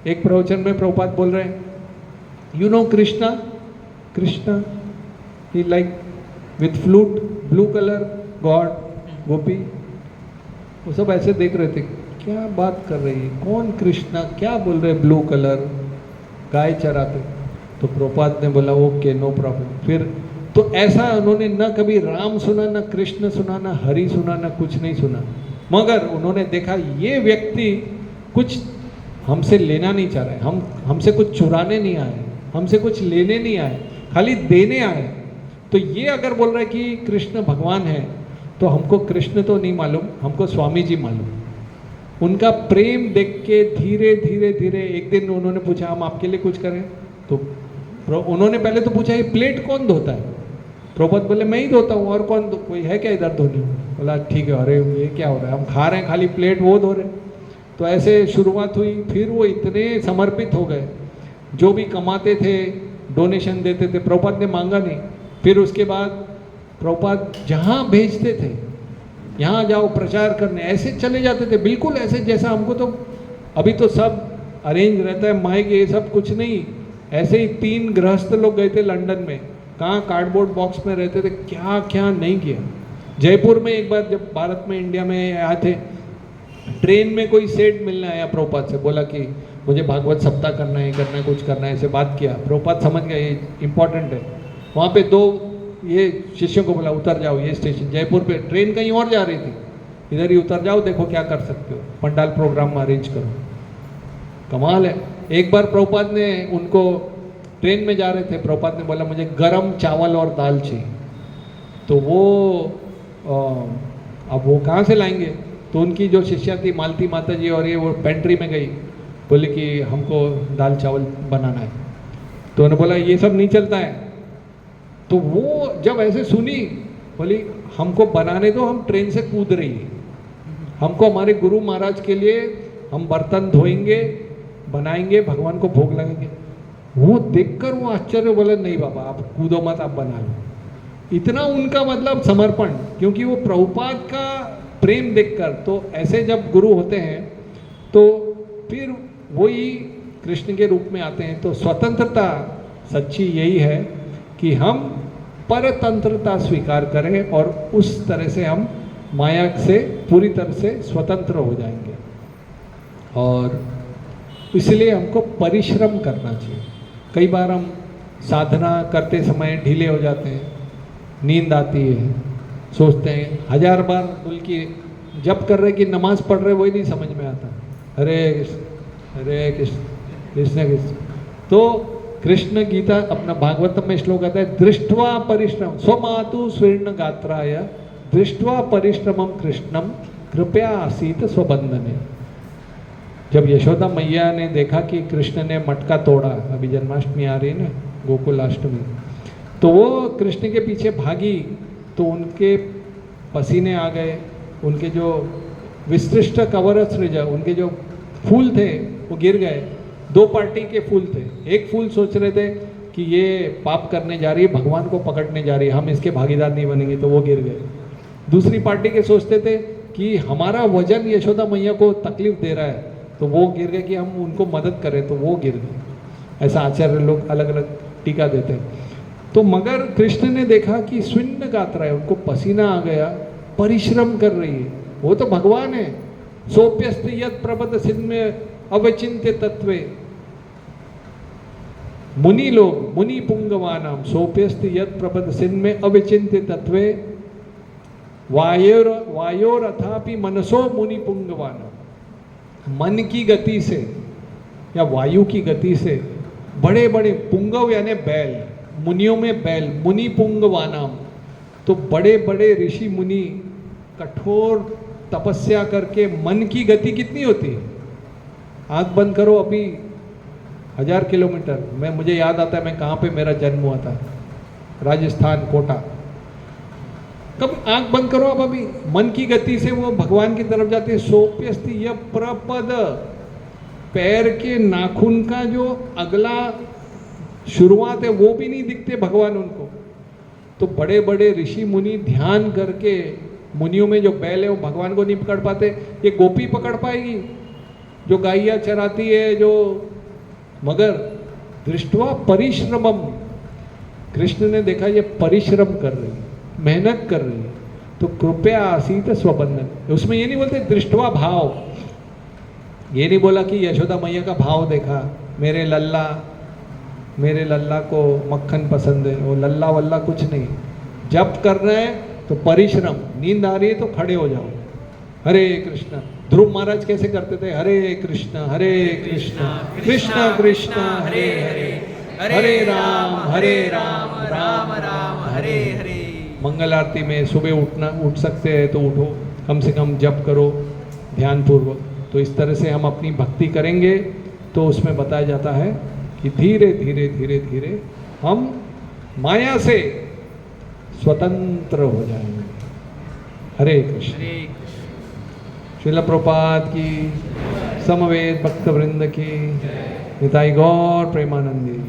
एक प्रवचन में प्रभुपाद बोल रहे हैं, you know Krishna, Krishna he like with flute, blue colour, God, Gopi. वो सब ऐसे देख रहे थे, क्या बात कर रही है, कौन कृष्णा, क्या बोल रहे, ब्लू कलर, गाय चराते। तो प्रभुपाद ने बोला ओके नो प्रॉब्लम। फिर तो ऐसा उन्होंने ना कभी राम सुना, ना कृष्ण सुना, ना हरि सुना, ना कुछ नहीं सुना, मगर उन्होंने देखा ये व्यक्ति कुछ हमसे लेना नहीं चाह रहे, हमसे कुछ चुराने नहीं आए, हमसे कुछ लेने नहीं आए, खाली देने आए। तो ये अगर बोल रहा है कि कृष्ण भगवान है तो हमको कृष्ण तो नहीं मालूम, हमको स्वामी जी मालूम। उनका प्रेम देख के धीरे धीरे धीरे एक दिन उन्होंने पूछा हम आपके लिए कुछ करें, तो उन्होंने पहले तो पूछा ये प्लेट कौन धोता है। प्रभुपाद बोले मैं ही धोता हूँ, और कौन कोई है क्या इधर धोने। बोला ठीक है, अरे ये क्या हो रहा है, हम खा रहे हैं खाली प्लेट वो धो रहे। तो ऐसे शुरुआत हुई, फिर वो इतने समर्पित हो गए, जो भी कमाते थे डोनेशन देते थे, प्रभुपाद ने मांगा नहीं। फिर उसके बाद प्रभुपाद जहाँ भेजते थे, यहाँ जाओ प्रचार करने, ऐसे चले जाते थे, बिल्कुल ऐसे जैसा हमको तो अभी तो सब अरेंज रहता है, माइक ये सब कुछ नहीं। ऐसे ही 3 गृहस्थ लोग गए थे लंदन में, कहाँ कार्डबोर्ड बॉक्स में रहते थे, क्या क्या नहीं किया। जयपुर में एक बार जब भारत में इंडिया में आए थे, ट्रेन में कोई सेठ मिलने आया प्रभुपाद से, बोला कि मुझे भागवत सप्ताह करना है, कुछ करना है, ऐसे बात किया। प्रभुपाद समझ गए ये इम्पोर्टेंट है। वहाँ पे 2 ये शिष्यों को बोला उतर जाओ, ये स्टेशन जयपुर पे, ट्रेन कहीं और जा रही थी, इधर ही उतर जाओ, देखो क्या कर सकते हो, पंडाल प्रोग्राम में अरेंज करो। कमाल है। एक बार प्रभुपाद ने उनको, ट्रेन में जा रहे थे, प्रभुपाद ने बोला मुझे गरम चावल और दाल चाहिए। तो वो अब वो कहाँ से लाएंगे, तो उनकी जो शिष्या थी मालती माता जी और ये, वो पेंट्री में गई, बोले कि हमको दाल चावल बनाना है। तो उन्होंने बोला ये सब नहीं चलता है। तो वो जब ऐसे सुनी, बोली हमको बनाने दो, हम ट्रेन से कूद रही है, हमको हमारे गुरु महाराज के लिए हम बर्तन धोएंगे, बनाएंगे, भगवान को भोग लगाएंगे। वो देखकर वो आश्चर्य, बोले नहीं बाबा आप कूदो मत, आप बना लो। इतना उनका मतलब समर्पण, क्योंकि वो प्रभुपाद का प्रेम देखकर। तो ऐसे जब गुरु होते हैं तो फिर वही कृष्ण के रूप में आते हैं। तो स्वतंत्रता सच्ची यही है कि हम परतंत्रता स्वीकार करें और उस तरह से हम माया से पूरी तरह से स्वतंत्र हो जाएंगे। और इसलिए हमको परिश्रम करना चाहिए। कई बार हम साधना करते समय ढीले हो जाते हैं, नींद आती है, सोचते हैं 1000 बार बल्कि जब कर रहे कि नमाज पढ़ रहे वही नहीं समझ में आता, हरे कृष्ण हरे कृष्ण कृष्ण कृष्ण। तो कृष्ण गीता अपना भागवतम में श्लोक आता है, दृष्ट्वा परिश्रम स्वमातु स्वर्ण गात्राय दृष्ट्वा परिश्रमम कृष्णम कृपया आसीत स्वबंधने। जब यशोदा मैया ने देखा कि कृष्ण ने मटका तोड़ा, अभी जन्माष्टमी आ रही है ना, गोकुलाष्टमी, तो वो कृष्ण के पीछे भागी, तो उनके पसीने आ गए, उनके जो विस्तृष्ट कवरसृज, उनके जो फूल थे वो गिर गए। 2 पार्टी के फूल थे, एक फूल सोच रहे थे कि ये पाप करने जा रही है, भगवान को पकड़ने जा रही है, हम इसके भागीदार नहीं बनेंगे, तो वो गिर गए। दूसरी पार्टी के सोचते थे कि हमारा वजन यशोदा मैया को तकलीफ दे रहा है, तो वो गिर गए कि हम उनको मदद करें, तो वो गिर गए। ऐसा आचार्य लोग अलग अलग टीका देते हैं। तो मगर कृष्ण ने देखा कि स्विन्न गात्रा है, उनको पसीना आ गया, परिश्रम कर रही है, वो तो भगवान है। सोप्यस्त यद प्रबद सिद्ध में अवचिंत्य तत्वे, मुनि लोग, मुनि पुंगवानाम सोप्यस्त यद प्रबद सिद्ध में अविचिंत्य तत्वे वायोर अथापि मनसो मुनि पुंगवानाम, मन की गति से या वायु की गति से बड़े बड़े, पुंगव यानी बैल, मुनियों में बैल, मुनि पुंगवानाम, तो बड़े बड़े ऋषि मुनि कठोर तपस्या करके मन की गति कितनी होती है? आंख बंद करो, अभी 1000 किलोमीटर, मुझे याद आता है मैं कहाँ पे मेरा जन्म हुआ था, राजस्थान, कोटा। कब आंख बंद करो आप, अभी मन की गति से वो भगवान की तरफ जाते हैं। सोप्यस्ति यह प्रपद, पैर के नाखून का जो अगला शुरुआत है वो भी नहीं दिखते भगवान उनको। तो बड़े बड़े ऋषि मुनि ध्यान करके, मुनियों में जो बैल है वो भगवान को नहीं पकड़ पाते, ये गोपी पकड़ पाएगी जो गाइया चराती है, जो, मगर दृष्टवा परिश्रमम, कृष्ण ने देखा ये परिश्रम कर रही है, मेहनत कर रही है, तो कृपया आसीत स्वबंधन। उसमें ये नहीं बोलते दृष्टवा भाव, ये नहीं बोला कि यशोदा मैया का भाव देखा, मेरे लल्ला को मक्खन पसंद है, वो लल्ला वल्ला कुछ नहीं। जब करना है तो परिश्रम, नींद आ रही है तो खड़े हो जाओ, हरे कृष्ण। ध्रुव महाराज कैसे करते थे? हरे कृष्ण कृष्ण कृष्ण हरे हरे, हरे राम राम राम हरे हरे। मंगल आरती में सुबह उठ सकते हैं तो उठो, कम से कम जप करो ध्यानपूर्वक। तो इस तरह से हम अपनी भक्ति करेंगे तो उसमें बताया जाता है कि धीरे धीरे धीरे धीरे हम माया से स्वतंत्र हो जाएंगे। हरे कृष्ण। श्रील प्रभुपाद की, समवेत भक्त वृंद की, निताई गौर प्रेमानंदी।